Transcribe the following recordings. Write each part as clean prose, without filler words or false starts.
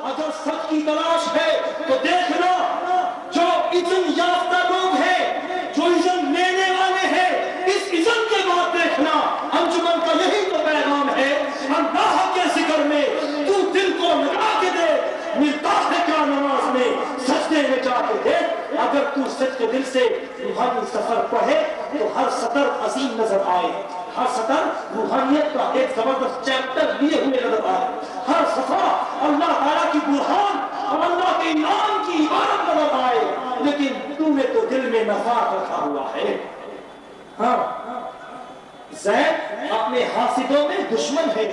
اگر سچ کی تلاش ہے تو دیکھنا جو عزم یافتہ لوگ ہیں، جو عزم لینے والے ہیں، اس عزم کے بعد دیکھنا انجمن کا یہی تو پیغام ہے، اللہ کے ذکر میں تو دل کو لگا کے دے، ملتا ہے کیا نماز میں سجدے میں جا کے دیکھ۔ اگر تو سچے دل سے روحانی سفر پڑھے تو ہر سطر عظیم نظر آئے، ہر سطر روحانیت کا ایک زبردست چیپٹر لیے ہوئے نظر آئے، ہر صفحہ اللہ تعالیٰ کی برہان اور اللہ کے انعام کی عبارت نظر آئے، لیکن تو نے تو دل میں نفاق رکھا ہوا ہے۔ ہاں، زید اپنے حاسدوں میں دشمن ہے،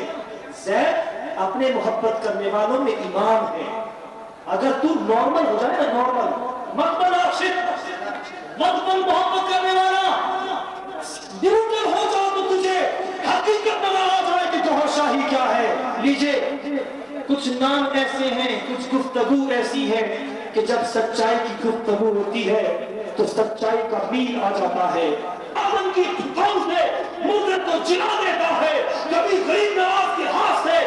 زید اپنے محبت کرنے والوں میں امام ہے۔ اگر تو نارمل ہو جائے نا، نارمل مت بن عاشق، مت بن محبت کرنے والا، نیوٹرل ہو جاؤ تو تجھے حقیقت نظر آ جائے کہ جوہر شاہی کیا ہے۔ لیجئے کچھ نام ایسے ہیں، کچھ گفتگو ایسی ہے کہ جب سچائی کی گفتگو ہوتی ہے تو سچائی کا میل آ جاتا ہے، آدم کی پھونک سے مردے کو جلا دیتا ہے، کبھی غریب نواز کے ہاتھ سے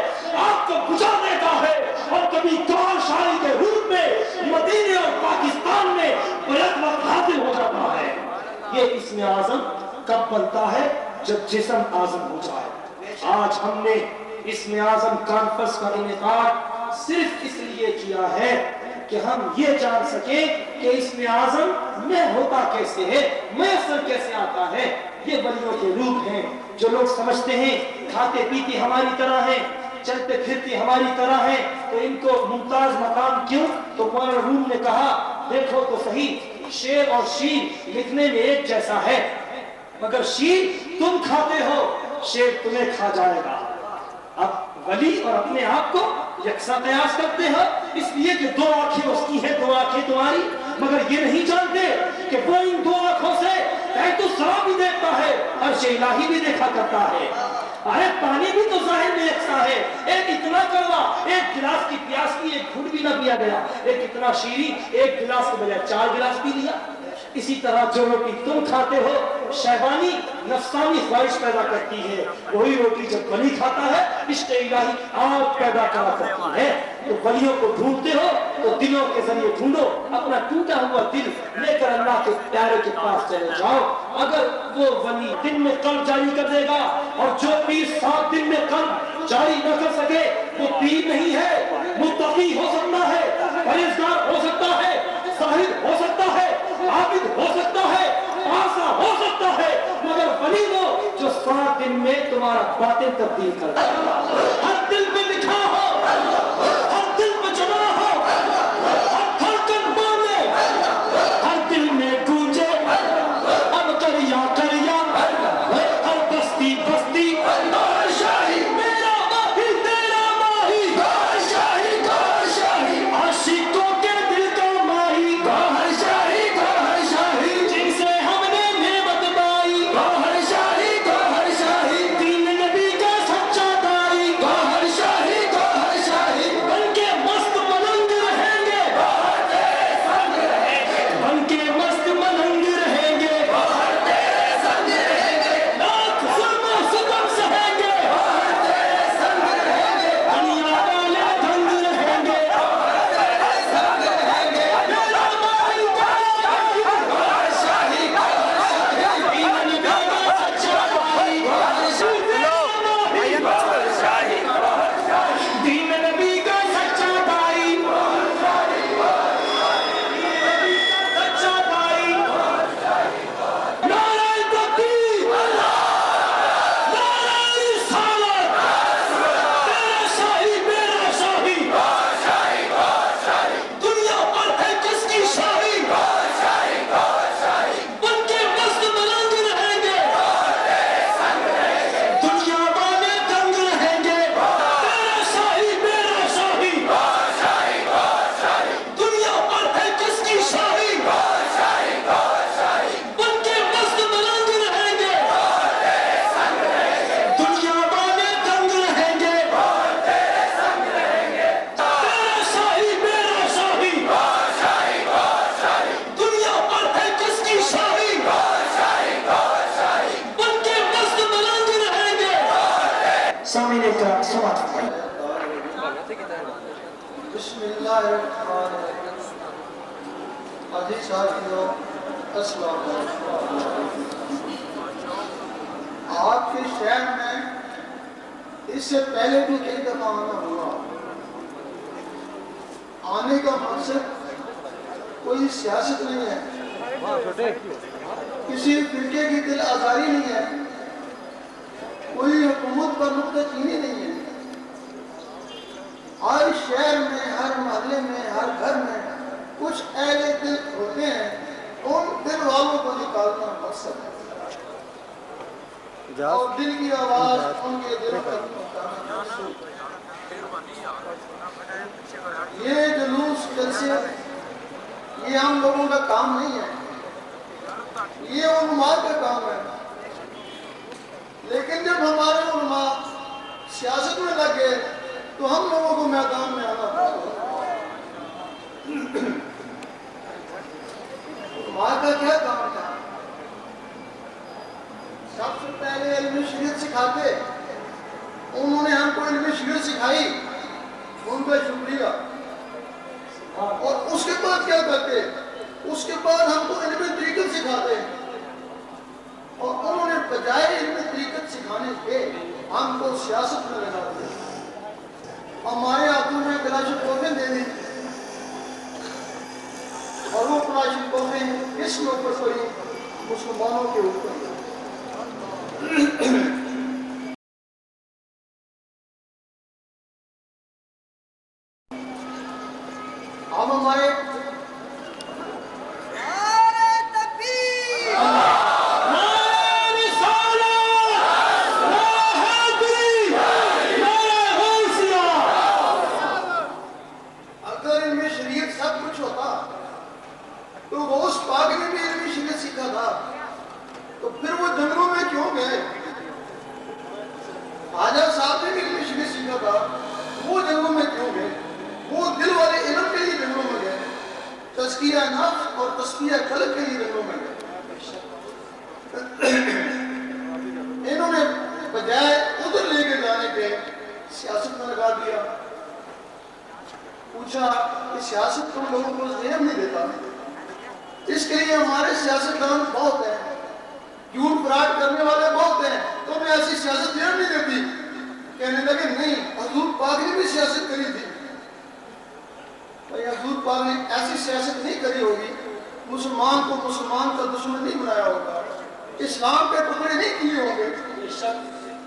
آگ کو بجھا دیتا ہے، اور کبھی جوہر شاہی کے روپ میں مدینے اور پاکستان میں بیک وقت حاضر ہو جاتا ہے۔ یہ اسم اعظم کب بنتا ہے؟ جب جسم اعظم ہو جائے۔ آج ہم نے اسم اعظم کانفرنس کا انعقاد صرف اس لیے کیا ہے کہ ہم یہ جان سکیں کہ اسم اعظم میں ہوتا کیسے ہے، میسر کیسے آتا ہے۔ یہ ولیوں کے روپ ہیں جو لوگ سمجھتے ہیں کھاتے پیتے ہماری طرح ہیں، چلتے پھرتے ہماری طرح ہیں، تو ان کو ممتاز مقام کیوں؟ تو مولانا روم نے کہا دیکھو تو صحیح، شیر اور شیر لکھنے میں ایک جیسا ہے، مگر شیر تم کھاتے ہو، شیر تمہیں کھا جائے گا۔ اب ولی اور اپنے آپ کو یکساں قیاس کرتے ہیں، اس لیے کہ دو آنکھیں اس کی ہیں، دو آنکھیں تمہاری، مگر یہ نہیں جانتے کہ وہ ان دو آنکھوں سے تو سرا بھی دیکھتا ہے، عرش الہی بھی دیکھا کرتا ہے۔ ارے پانی بھی تو ظاہر میں یکساں ہے، ایک اتنا کڑوا ایک گلاس کی پیاس کی ایک گھٹ بھی نہ پیا گیا، ایک اتنا شیریں ایک گلاس کے بجائے 4 گلاس پی لیا۔ اسی طرح جو روٹی تم کھاتے ہو شیطانی نفسانی خواہش پیدا کرتی ہے، وہی روٹی جب ولی کھاتا ہے عشق الہی آگ پیدا کرتی ہے۔ تو ولیوں کو ڈھونڈتے ہو تو دلوں کے ذریعے ڈھونڈو، اپنا ٹوٹا ہوا دل لے کر اللہ کے پیارے کے پاس چلے جاؤ۔ اگر وہ ولی دن میں قلب جاری کر دے گا، اور جو پیر 7 دن میں قلب جاری نہ کر سکے وہ پیر نہیں ہے۔ متقی ہو سکتا ہے، پرہیزگار ہو سکتا ہے، زاہد ہو سکتا ہے، عابد ہو سکتا ہے، آسا ہو سکتا ہے، مگر ولی وہ جو 7 دن میں تمہارا باطن تبدیل کر دے گا۔ ہر دل میں لکھا ہو، ہر دل میں جمع ہو، ہر دھڑکن بولے، ہر دل میں گونجے، اب کریا کریا، ہر بستی بستی، گوہر شاہی میرا ماہی تیرا ماہی، گوہر شاہی گوہر شاہی، عاشقوں کے دل کا ماہی، گوہر شاہی گوہر شاہی، جن سے ہم نے نعمت پائی، گوہر شاہی گوہر شاہی، دین نبی کا سچا دائی، گوہر شاہی گوہر بسم اللہ الرحمن الرحیم. حاجی ساتھیوں السلام علیکم. آپ کے شہر میں اس سے پہلے بھی کئی دفعہ آنا ہوا. آنے کا مقصد کوئی سیاست نہیں ہے, کسی فرقے کی دل آزاری نہیں ہے, کوئی حکومت پر نکتہ چینی نہیں ہے. ہر شہر میں, ہر محلے میں, ہر گھر میں کچھ اہل دل ہوتے ہیں, ان دل والوں کو نکالنا مقصد ہے, اور دل کی آواز ان کے دلوں تک پہنچانا مقصود ہے. یہ جلوس جلسے یہ ہم لوگوں کا کام نہیں ہے, یہ علماء کا کام ہے. لیکن جب ہمارے علماء سیاست میں لگے تو ہم لوگوں کو میدان میں آنا پڑتا. علماء کا کیا کام تھا؟ سب سے پہلے علم شریعت سکھاتے, انہوں نے ہم کو علم شریعت سکھائی, ان کا شکریہ. اور اس کے بعد کیا کرتے؟ اس کے بعد ہم کو علم طریقت سکھاتے, اور انہوں نے بجائے علم طریقت سکھانے کے ہم کو سیاست میں لگا دیا. ہمارے ہاتھوں میں کلاشنکوفیں دے دی, اور وہ کلاشنکوفیں کس کے اوپر پڑی؟ مسلمانوں کے اوپر. اب ہمارے نفس اور تزکیہ قلب کے لیے جنگلوں میں گئے. انہوں نے بجائے ادھر لے کے جانے کے سیاست میں لگا دیا. پوچھا کہ سیاست تم لوگوں کو ذہن نہیں دیتا؟ اس کے لیے ہمارے سیاستدان بہت ہیں, جھوٹ فراڈ کرنے والے بہت ہیں, تمہیں ایسی سیاست ذہن نہیں دیتی. کہنے لگے نہیں, حضور پاک نے بھی سیاست کری تھی. حضور پاک نے ایسی سیاست نہیں کری ہوگی, مسلمان کو مسلمان کا دشمن نہیں بنایا ہوگا, اسلام کے ٹکڑے نہیں کیے ہوں گے.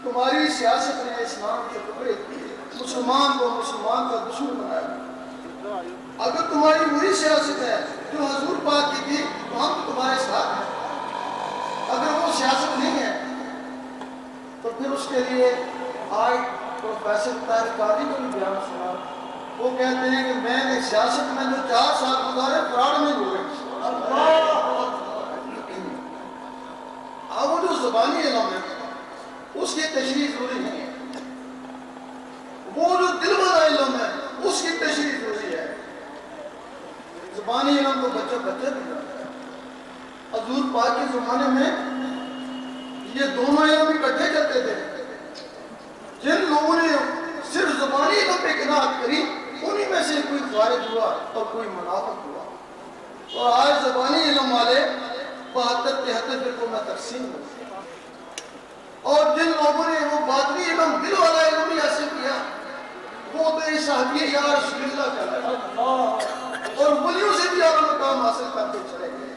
تمہاری سیاست نے اسلام کے ٹکڑے کیے, مسلمان کو مسلمان کا دشمن بنایا. اگر تمہاری وہی سیاست ہے جو حضور پاک کی تھی تو ہم تمہارے ساتھ ہیں. اگر وہ سیاست نہیں ہے تو پھر اس کے لیے آج پروفیسر طارق قادری کو بھی بیان سنا. وہ کہتے ہیں کہ میں نے سیاست میں جو 4 سال گزارے فراڈ میں ہوئے. اب وہ جو زبانی علم ہے اس کی تشریح ضروری نہیں ہے, وہ جو دل والا علم ہے اس کی تشریح ضروری ہے. زبانی علم تو بچہ بھی کرتا ہے. حضور پاک کے زمانے میں یہ دونوں علم اکٹھے کرتے تھے. جن لوگوں نے صرف زبانی علم پہ قناعت کری انہی میں سے کوئی خارج ہوا اور کوئی منافق ہوا. اور آج زبانی علم والے 72-73 فرقوں میں تقسیم ہوئے, اور جن لوگوں نے وہ باطنی علم دل والا علم ہی حاصل کیا وہ تو یہ صحابی یا رسول اللہ کہتے ہیں, اور ولیوں سے بھی اعلیٰ مقام حاصل کرتے چلے گئے.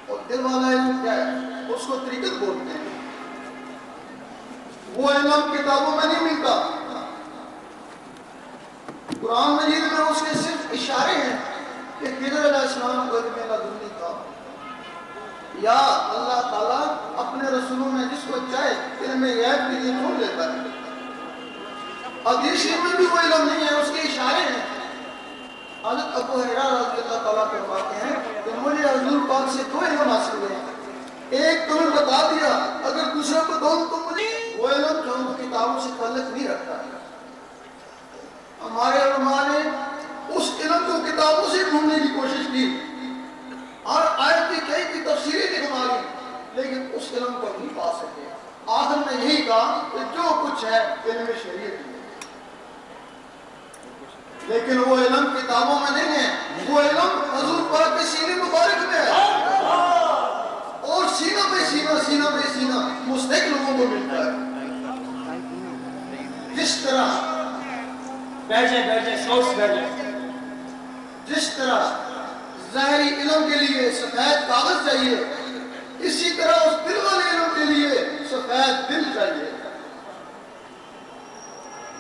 اور دل والا علم کیا ہے؟ اس کو طریقت بولتے ہیں. وہ علم کتابوں میں نہیں ملتا. قرآن مجید میں اس کے صرف اشارے ہیں کہ خضر علیہ السلام کو علم لدنی تھا, یا اللہ تعالیٰ اپنے رسولوں میں جس کو چاہے علم غیب کے لیے چھوڑ لیتا ہے. حدیث میں بھی وہ علم نہیں ہے, اس کے اشارے ہیں. حضرت ابو ہریرہ رضی اللہ تعالیٰ فرماتے ہیں کہ مجھے حضور پاک سے 2 علم حاصل ہوئے. ایک تمہیں بتا دیا, اگر دوسرا بتاؤں تو مجھے وہ علم جو ان کتابوں سے تعلق نہیں رکھتا ہے. ہمارے علماء نے اس علم کو کتابوں سے ڈھونڈنے کی کوشش کی, اور آیت کی کئی کی تفسیریں لکھوا لی, لیکن اس علم کو نہیں پا سکے. آخر میں یہی کہا کہ جو کچھ ہے علم شریعت ہے. لیکن وہ علم کتابوں میں نہیں ہے، وہ علم حضور پاک کے سینے مبارک میں ہے، اور سینہ پہ سینہ، سینہ پہ سینہ مستحق لوگوں کو ملتا ہے۔ جس طرح بیٹھ جائے سوچ بیٹھ جائے۔ جس طرح ظاہری علم کے لیے سفید کاغذ چاہیے، اسی طرح اس دل والے علم کے لیے سفید دل چاہیے۔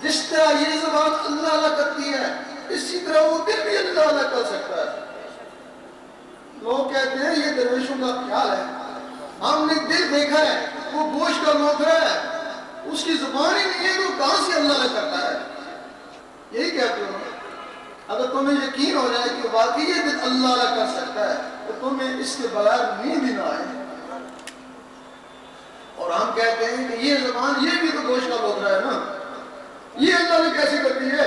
جس طرح یہ زبان اللہ اللہ کرتی ہے، اسی طرح وہ دل بھی اللہ اللہ کر سکتا ہے۔ لوگ کہتے ہیں یہ درویشوں کا خیال ہے، ہم نے دل دیکھا ہے، وہ گوشت کا لوتھڑا ہے، اس کی زبان ہی نہیں ہے تو کہاں سے اللہ اللہ کرتا ہے؟ یہی کہتے ہو۔ اگر تمہیں یقین ہو جائے کہ واقعی یہ دل اللہ اللہ کر سکتا ہے تو تمہیں اس کے بغیر نیند ہی نہ آئے۔ اور ہم کہتے ہیں کہ یہ زبان، یہ بھی تو گوشت کا لوتھڑا ہے نا، یہ اللہ نے کیسے کرتی ہے؟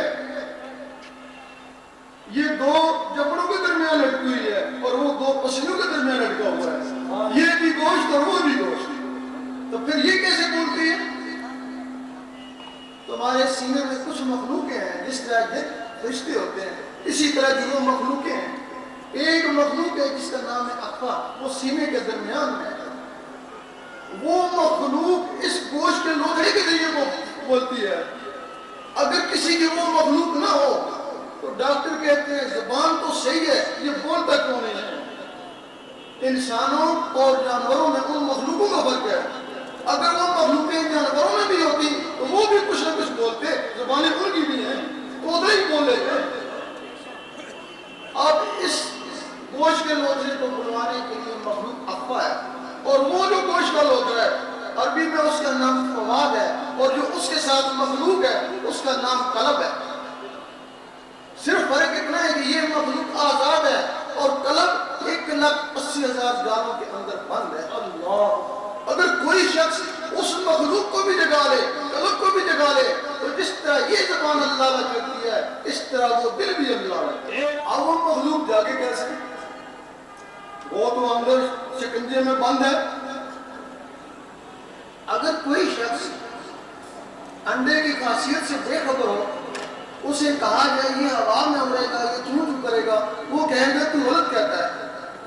یہ دو جبڑوں کے درمیان لٹکی ہوئی ہے اور وہ دو پسلیوں کے درمیان لٹکا ہوا ہے، یہ بھی گوشت اور وہ بھی گوشت، تو پھر یہ کیسے بولتی ہے؟ تمہارے سینے میں کچھ مخلوقیں ہیں، جس طرح فرشتے ہوتے ہیں اسی طرح کی وہ مخلوقیں ہیں۔ ایک مخلوق ہے جس کا نام ہے اقفا، وہ سینے کے درمیان میں ہے۔ وہ مخلوق اس گوشت کے لوتھڑے کے ذریعے بولتی ہے۔ اگر کسی کی وہ مخلوق نہ ہو تو ڈاکٹر کہتے ہیں زبان تو صحیح ہے، یہ بولتا کیوں نہیں ہے؟ انسانوں اور جانوروں میں ان مخلوقوں کا فرق ہے۔ اگر وہ مخلوقیں جانوروں میں بھی ہوتی تو وہ بھی کچھ نہ کچھ بولتے، زبانیں ان کی بھی ہیں، تو ہی بول لیتے۔ اب اس گوشت کے لوتھڑے کو بلوانے کے لیے مخلوق اقفا ہے، اور وہ جو گوشت کا لوتھڑا ہے عربی میں اس کا نام فواد ہے، اور جو اس کے ساتھ مخلوق ہے اس کا نام قلب ہے۔ صرف فرق اتنا ہے کہ یہ مخلوق آزاد ہے اور قلب 1,80,000 جانوں کے اندر بند ہے۔ اللہ! اگر کوئی شخص اس مخلوق کو بھی جگا لے، قلب کو بھی جگا لے، تو جس طرح یہ زبان اللہ اللہ کرتی ہے اس طرح وہ دل بھی اللہ اللہ ہے۔ اب وہ مخلوق جاگے کیسے؟ وہ تو اندر شکنجے میں بند ہے۔ اگر کوئی شخص انڈے کی خاصیت سے بے خبر ہو، اسے کہا جائے یہ ہوا میں اڑے گا، یہ چوں چوں کرے گا، وہ کہیں گے تو غلط کہتا ہے،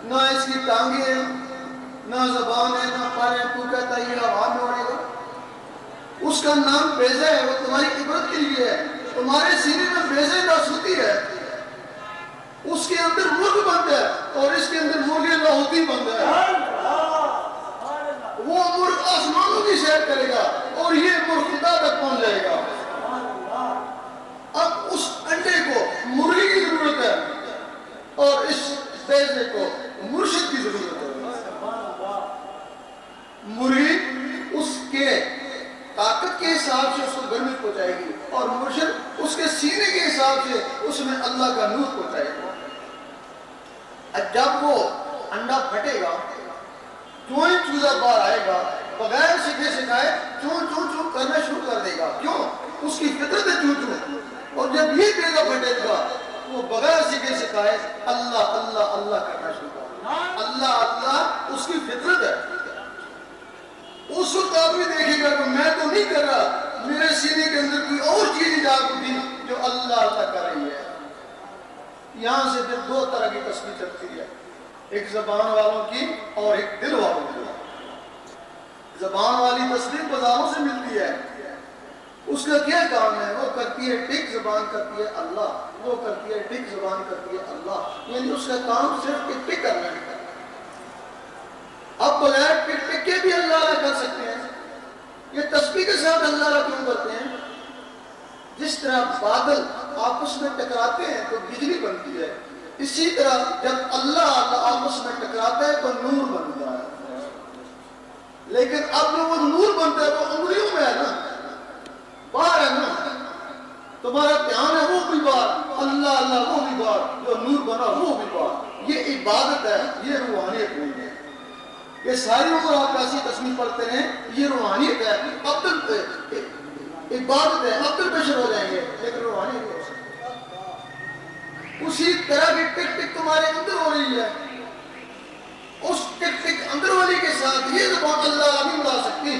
نہ اس کی ٹانگیں ہیں، نہ زبان ہے، نہ پر ہے، تو کہتا ہے یہ ہوا میں اڑے گا۔ اس کا نام بیضہ ہے، وہ تمہاری عبرت کے لیے ہے۔ تمہارے سینے میں بیضہ ناسوتی ہے، اس کے اندر مرغ بند ہے اور اس کے اندر مرغ لاہوتی بند ہے۔ وہ مرغ آسمانوں کی سیر کرے گا اور یہ مرغ خدا تک پہنچ جائے گا۔ اب اس انڈے کو مرغی کی ضرورت ہے اور اس بیضے کو مرشد کی ضرورت ہے۔ مرغی اس کے طاقت کے حساب سے اس کو گرمی پہنچائے گی اور مرشد اس کے سینے کے حساب سے اس میں اللہ کا نور پہنچائے گا۔ جب وہ انڈا پھٹے گا، چوئی چوزہ باہر آئے گا، بغیر سکھے سکھائے چون چون چون کرنا شروع کر دے گا۔ کیوں؟ اس کی فطرت ہے چون چون۔ اور جب یہ بیضہ پھٹے گا وہ بغیر سکھے سکھائے اللہ اللہ اللہ کرنا شروع کر دے گا۔ اللہ اللہ اس کی فطرت ہے۔ اس وقت آدمی دیکھے گا کہ میں تو نہیں کر رہا، میرے سینے کے اندر کوئی اور چیز ایجاد ہوتی جو اللہ اللہ کر رہی ہے۔ یہاں سے پھر دو طرح کی تسبیح چلتی ہے، ایک زبان والوں کی اور ایک دل والوں کی۔ زبان والی تسبیح بازاروں سے ملتی ہے، اس کا کیا کام ہے؟ وہ کرتی ہے ٹک، زبان کرتی ہے اللہ، وہ کرتی ہے ٹک، زبان کرتی ہے اللہ، یعنی اس کا کام صرف ٹک کرنا ہے۔ اب بغیر ٹک ٹک کے بھی اللہ اللہ کر سکتے ہیں، یہ تسبیح کے ساتھ اللہ اللہ کیوں کرتے ہیں؟ جس طرح بادل آپس میں ٹکراتے ہیں تو بجلی بنتی ہے، اسی طرح جب اللہ اللہ آپس میں ٹکراتا ہے تو نور بنتا ہے۔ لیکن اب جو وہ نور بنتا ہے وہ انگلیوں میں ہے نا، باہر ہے نا، تمہارا دھیان ہے وہ بھی باہر، اللہ اللہ وہ بھی باہر، جو نور بنا وہ بھی باہر۔ یہ عبادت ہے، یہ روحانیت نہیں ہے۔ یہ ساری عمر آپ ایسی تسبیح پڑھتے ہیں، یہ روحانیت ہے، عبادت ہے، اب تک بشر ہو جائیں گے لیکن روحانی نہیں ہو سکتے۔ اسی طرح کی ٹک ٹک تمہارے اندر ہو رہی ہے، اس ٹک ٹک اندر والی کے ساتھ یہ زبان اللہ نہیں ملا سکتی،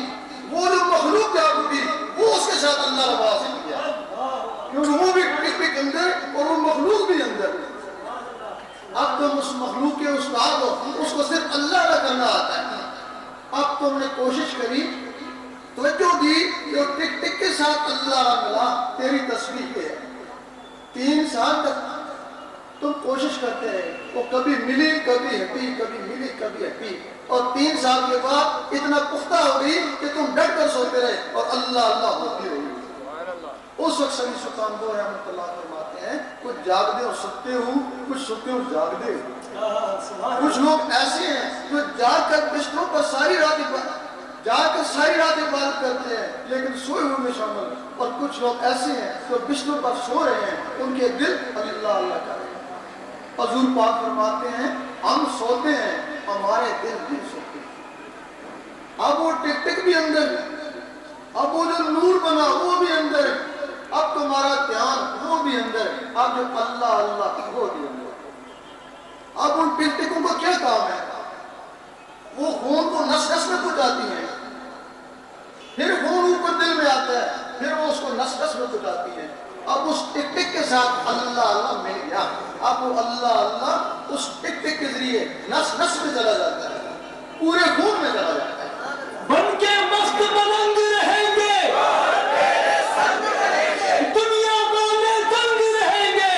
وہ جو مخلوق جاگ اٹھی وہ اس کے ساتھ اللہ لگا سکتی ہے، کیونکہ وہ بھی ٹک ٹک اندر اور وہ مخلوق بھی اندر. اب تم اس مخلوق کے استاد ہو, اس کو صرف اللہ کا کرنا آتا ہے. اب تم نے کوشش کری, توجہ دی, جو ٹک ٹک کے ساتھ اللہ ملا تیری تصویر پہ. 3 سال تک تم کوشش کرتے رہے, وہ کبھی ملی کبھی ہٹی, کبھی ملی کبھی ہٹی, اور 3 سال کے بعد اتنا پختہ ہو گئی کہ تم ڈٹ کر سوتے رہے اور اللہ اللہ ہوتی رہی. اس وقت سبھی سلطان دو رحمۃ اللہ فرماتے ہیں, کچھ جاگتے اور سوتے ہو, کچھ سوتے اور جاگتے ہو. کچھ لوگ ایسے ہیں جو جاگ کر بستروں پر ساری رات عبادت کرتے ہیں لیکن سوئے ہوئے میں شامل, اور کچھ لوگ ایسے ہیں جو بستروں پر سو رہے ہیں, ان کے دل اللہ اللہ کر رہے ہیں. حضور پاک فرماتے ہیں ہم سوتے ہیں, ہمارے دل بھی سوتے ہیں. اب وہ ٹک ٹک بھی اندر, اب وہ جو نور بنا وہ بھی اندر, اب تمہارا دھیان وہ بھی اندر, اب جو اللہ اللہ وہ بھی اندر. اب ان ٹک ٹکوں کو کیا کام ہے؟ وہ خون کو نس نس میں پہنچاتی ہیں, پھر خون اوپر دل میں آتا ہے, پھر وہ اس کو نس نس میں پہنچاتی ہیں. اب اس ٹک ٹک کے ساتھ اللہ اللہ مل گیا, اب وہ اللہ اللہ اس ٹک ٹک کے ذریعے نس نس میں چلا جاتا ہے, پورے خون میں چلا جاتا ہے. بن کے مست ملنگ رہیں گے, دنیا والے تنگ رہیں گے.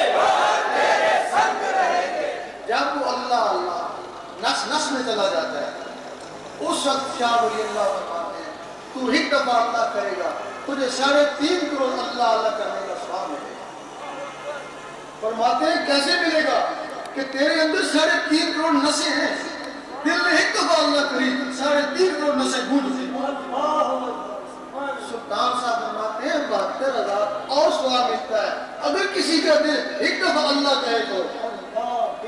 جب وہ اللہ اللہ نس نس میں چلا جاتا ہے, اس وقت شاہ ولی اللہ فرماتے ہیں تو ایک دفعہ اللہ کرے گا, تجھے 3.5 کروڑ اللہ اللہ کرنے کا ثواب ملے گا. فرماتے ہیں کیسے ملے گا کہ تیرے اندر 3.5 کروڑ نسیں ہیں, دل نے ایک دفعہ اللہ کری 3.5 کروڑ نسیں گونج گئی. سلطان صاحب فرماتے ہیں 72,000 اور ثواب ملتا ہے اگر کسی کا دل ایک دفعہ اللہ کہے تو.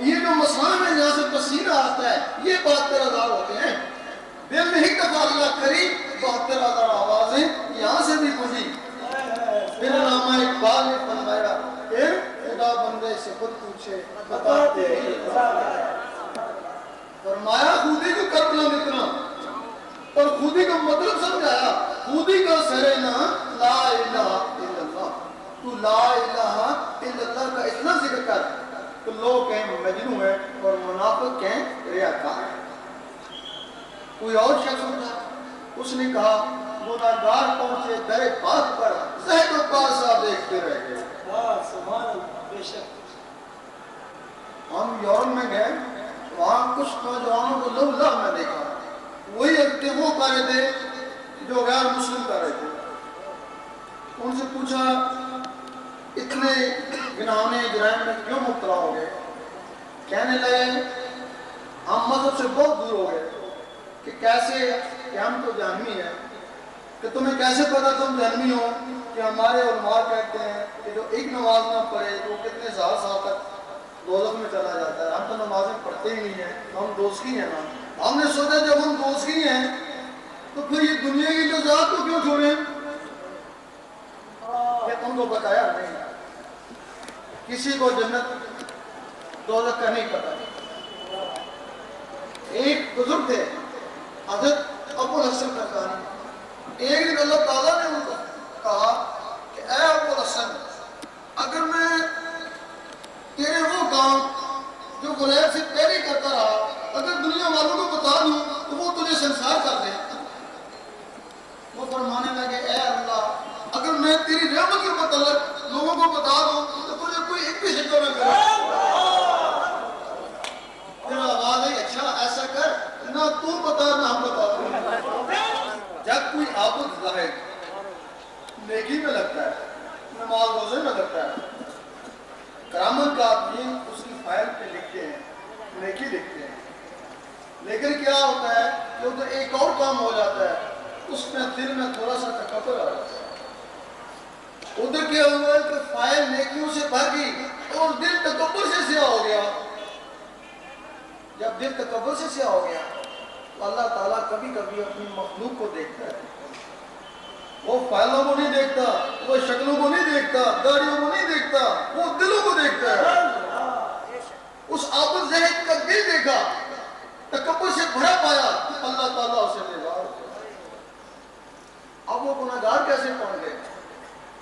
یہ جو مسام ہے جہاں سے پسینہ آتا ہے یہ 72,000 ہوتے ہیں. دل نے ایک دفعہ اللہ کری 72,000 آوازیں یہاں سے بھی گونجی. پھر علامہ اقبال نے فرمایا پھر خدا بندے سے خود پوچھے بتاتے ہی. فرمایا خودی کو کربلا نکلا اور خودی کا مطلب سمجھایا. خودی کا سرے نا لا الہ الا اللہ, تو لا الہ الا اللہ کا اتنا ذکر کر تو لوگ کہیں مجنون ہے اور منافق کہیں ریاکار ہے. کوئی اور شخص ہوتا, اس نے کہا گناہگار پہنچے در پاک پر زہد و پاسا دیکھتے رہ گئے. سبحان اللہ, بے شک. ہم یورپ میں گئے, وہاں کچھ نوجوانوں کو لو میں دیکھا, وہی عقیدے وہ کر رہے تھے جو غیر مسلم کر رہے تھے. ان سے پوچھا اتنے گناہوں جرائم میں کیوں مبتلا ہو گئے؟ کہنے لگے ہم مذہب سے بہت دور ہو گئے. کہ کیسے, کہ ہم تو جہنمی ہیں. کہ تمہیں کیسے پتا تم جہنمی ہو؟ کہ ہمارے علماء کہتے ہیں کہ جو ایک نماز نہ پڑھے وہ کتنے سال تک دوزخ میں چلا جاتا ہے. ہم تو نمازیں پڑھتے ہی نہیں ہیں, ہم دوزخی ہیں نا. ہم نے سوچا جب ہم دوزخی ہیں تو پھر یہ دنیا کی لذات کو کیوں چھوڑیں؟ کہ تم کو بتایا نہیں, کسی کو جنت دوزخ کا نہیں پتا. ایک بزرگ تھے حضرت ابو الحسن قرقانی. ایک دن اللہ تعالیٰ نے ان کو کہا کہ اے ابو الحسن, اگر میں تیرے وہ کام جو غلیب سے پہلے کرتا رہا اگر دنیا والوں کو بتا دوں تو وہ تجھے سنسار کر دیں. وہ فرمانے لگے اے اللہ, اگر میں تیری رحمت کے متعلق لوگوں کو بتا دوں تو تجھے کوئی ایک بھی شکر نہ کرے. پھر آواز ہے اچھا ایسا کر, نہ تو بتا نہ ہم بتا دوں. جب کوئی عابد زاہد نیکی میں لگتا ہے, نماز روزے میں لگتا ہے, کرامت کا آدمی اس کی فائل پہ لکھتے ہیں, نیکی لکھتے ہیں, لیکن کیا ہوتا ہے کہ ادھر ایک اور کام ہو جاتا ہے, اس میں دل میں تھوڑا سا تکبر آ جاتا ہے. ادھر کیا ہوا ہے کہ فائل نیکیوں سے بھر گئی اور دل تکبر سے سیاہ ہو گیا. جب دل تکبر سے سیاہ ہو گیا تو اللہ تعالیٰ کبھی کبھی اپنی مخلوق کو دیکھتا ہے. وہ فائلوں کو نہیں دیکھتا, وہ شکلوں کو نہیں دیکھتا, داڑیوں کو نہیں دیکھتا, وہ دلوں کو دیکھتا ہے. اس عابد زاہد کا دل دیکھا, تکبر سے بھرا پایا, اللہ تعالیٰ اسے بیزار ہو گیا. اب وہ گناہگار کیسے پڑ گئے؟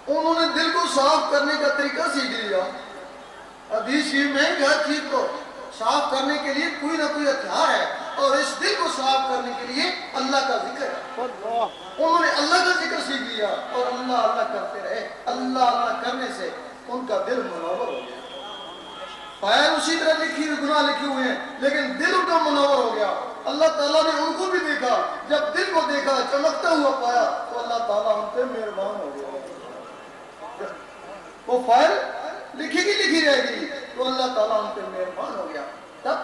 انہوں نے دل کو صاف کرنے کا طریقہ سیکھ لیا. حدیث میں ہر چیز کو صاف کرنے کے لیے کوئی نہ کوئی ہتھیار ہے، اور اس دل کو صاف کرنے کے لیے اللہ کا ذکر ہے. انہوں نے اللہ کا ذکر سیکھ لیا اور اللہ اللہ کرتے رہے. اللہ اللہ کرنے سے ان کا دل منور ہو گیا. فائل اسی طرح لکھی ہوئی گناہ لکھے ہوئے ہیں لیکن دل ان کا منور ہو گیا. اللہ تعالیٰ نے ان کو بھی دیکھا، جب دل کو دیکھا چمکتا ہوا پایا تو اللہ تعالیٰ ان پہ مہربان ہو گیا. وہ فائل لکھی کی لکھی رہ گئی تو اللہ تعالیٰ ان پہ مہربان ہو گیا. تب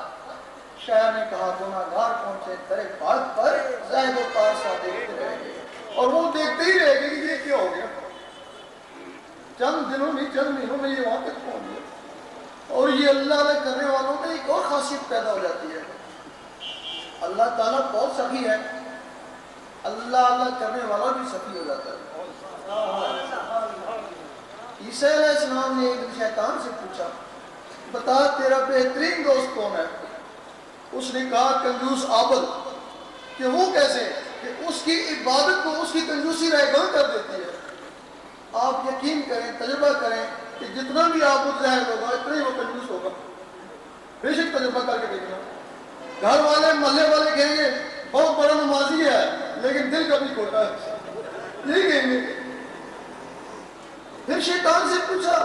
شاعر نے کہا گناہگار پہنچے درے بات پر زاہد و پارسا دیکھتے رہ گئے، اور وہ دیکھتے ہی رہ گئے کہ یہ کیا ہو گیا. چند دنوں میں چند مہینوں میں یہ وہاں تک پہنچ گیا. اور یہ اللہ اللہ کرنے والوں میں ایک اور خاصیت پیدا ہو جاتی ہے. اللہ تعالیٰ بہت سخی ہے، اللہ اللہ کرنے والا بھی سخی ہو جاتا ہے. عیسیٰ علیہ السلام نے ایک دن شیطان سے پوچھا بتا تیرا بہترین دوست کون ہے؟ اس نے کہا کنجوس عابد. کہ وہ کیسے؟ کہ اس کی عبادت کو اس کی کنجوسی رائگاں کر دیتی ہے. آپ یقین کریں، تجربہ کریں کہ جتنا بھی عابد ظاہر ہوگا اتنا ہی وہ کنجوس ہوگا. بے شک تجربہ کر کے دیکھنا. گھر والے محلے والے کہیں گے بہت بڑا نمازی ہے لیکن دل کبھی کھوٹا ہے، یہی کہیں گے. پھر شیطان سے پوچھا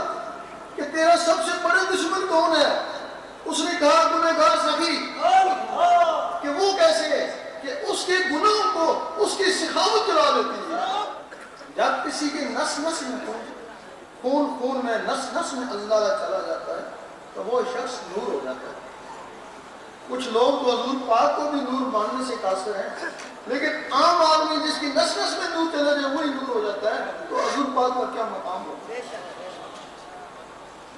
کہ تیرا سب سے بڑا دشمن کون ہے؟ اس نے کہا گناہگار سخی. کہ وہ کیسے ہے؟ کہ اس کے گناہوں کو اس کی سخاوت چلا دیتی ہے. جب کسی کے نس نس میں خون میں نس نس میں اللہ چلا جاتا ہے تو وہ شخص نور ہو جاتا ہے. کچھ لوگ تو حضور پاک کو بھی نور ماننے سے قاصر ہیں، لیکن عام آدمی جس کی نس نس میں نور چلا جائے وہی نور ہو جاتا ہے تو حضور پاک کا کیا مقام ہوتا ہے.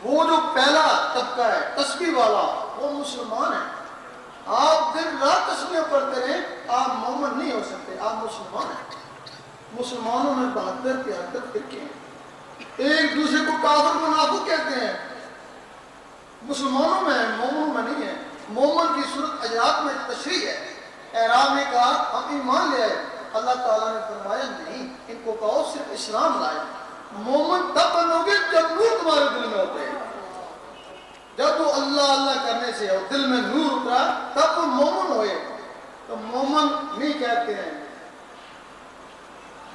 وہ جو پہلا طبقہ ہے تسبیح والا وہ مسلمان ہے. آپ دن رات تسبیح پڑھتے رہیں آپ مومن نہیں ہو سکتے، آپ مسلمان ہیں. مسلمانوں میں 72-73 فرقے ہیں، ایک دوسرے کو کافر منافق کہتے ہیں. مسلمانوں میں ہیں، مومنوں میں نہیں ہیں. مومن کی صورت اجرات میں تشریح ہے. احرام نے کہا ہم ایمان لے آئے، اللہ تعالیٰ نے فرمایا نہیں، ان کو کہو صرف اسلام لائے. مومن تب بنوگے جب نور تمہارے دل میں ہوتے ہیں. جب وہ اللہ اللہ کرنے سے اور دل میں نور اترا تب وہ مومن ہوئے. تو مومن نہیں کہتے ہیں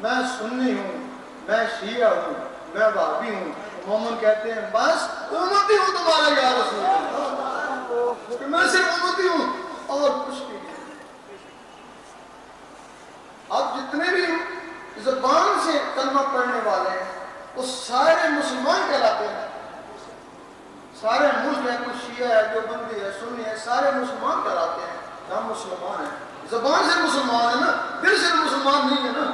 میں سنی ہوں، میں شیعہ ہوں، میں وہابی ہوں. مومن کہتے ہیں بس امتی ہوں تمہارا یا رسول اللہ، کہ میں صرف امتی ہوں اور کچھ بھی نہیں. اب جتنے بھی زبان سے کلمہ پڑھنے والے ہیں وہ سارے مسلمان کہلاتے ہیں. سارے ملک ہیں، کچھ شیعہ ہے، جو بندی ہے، سنی ہے، سارے مسلمان کہلاتے ہیں. ہم مسلمان ہیں، زبان سے مسلمان ہیں نا، دل سے مسلمان نہیں ہے نا.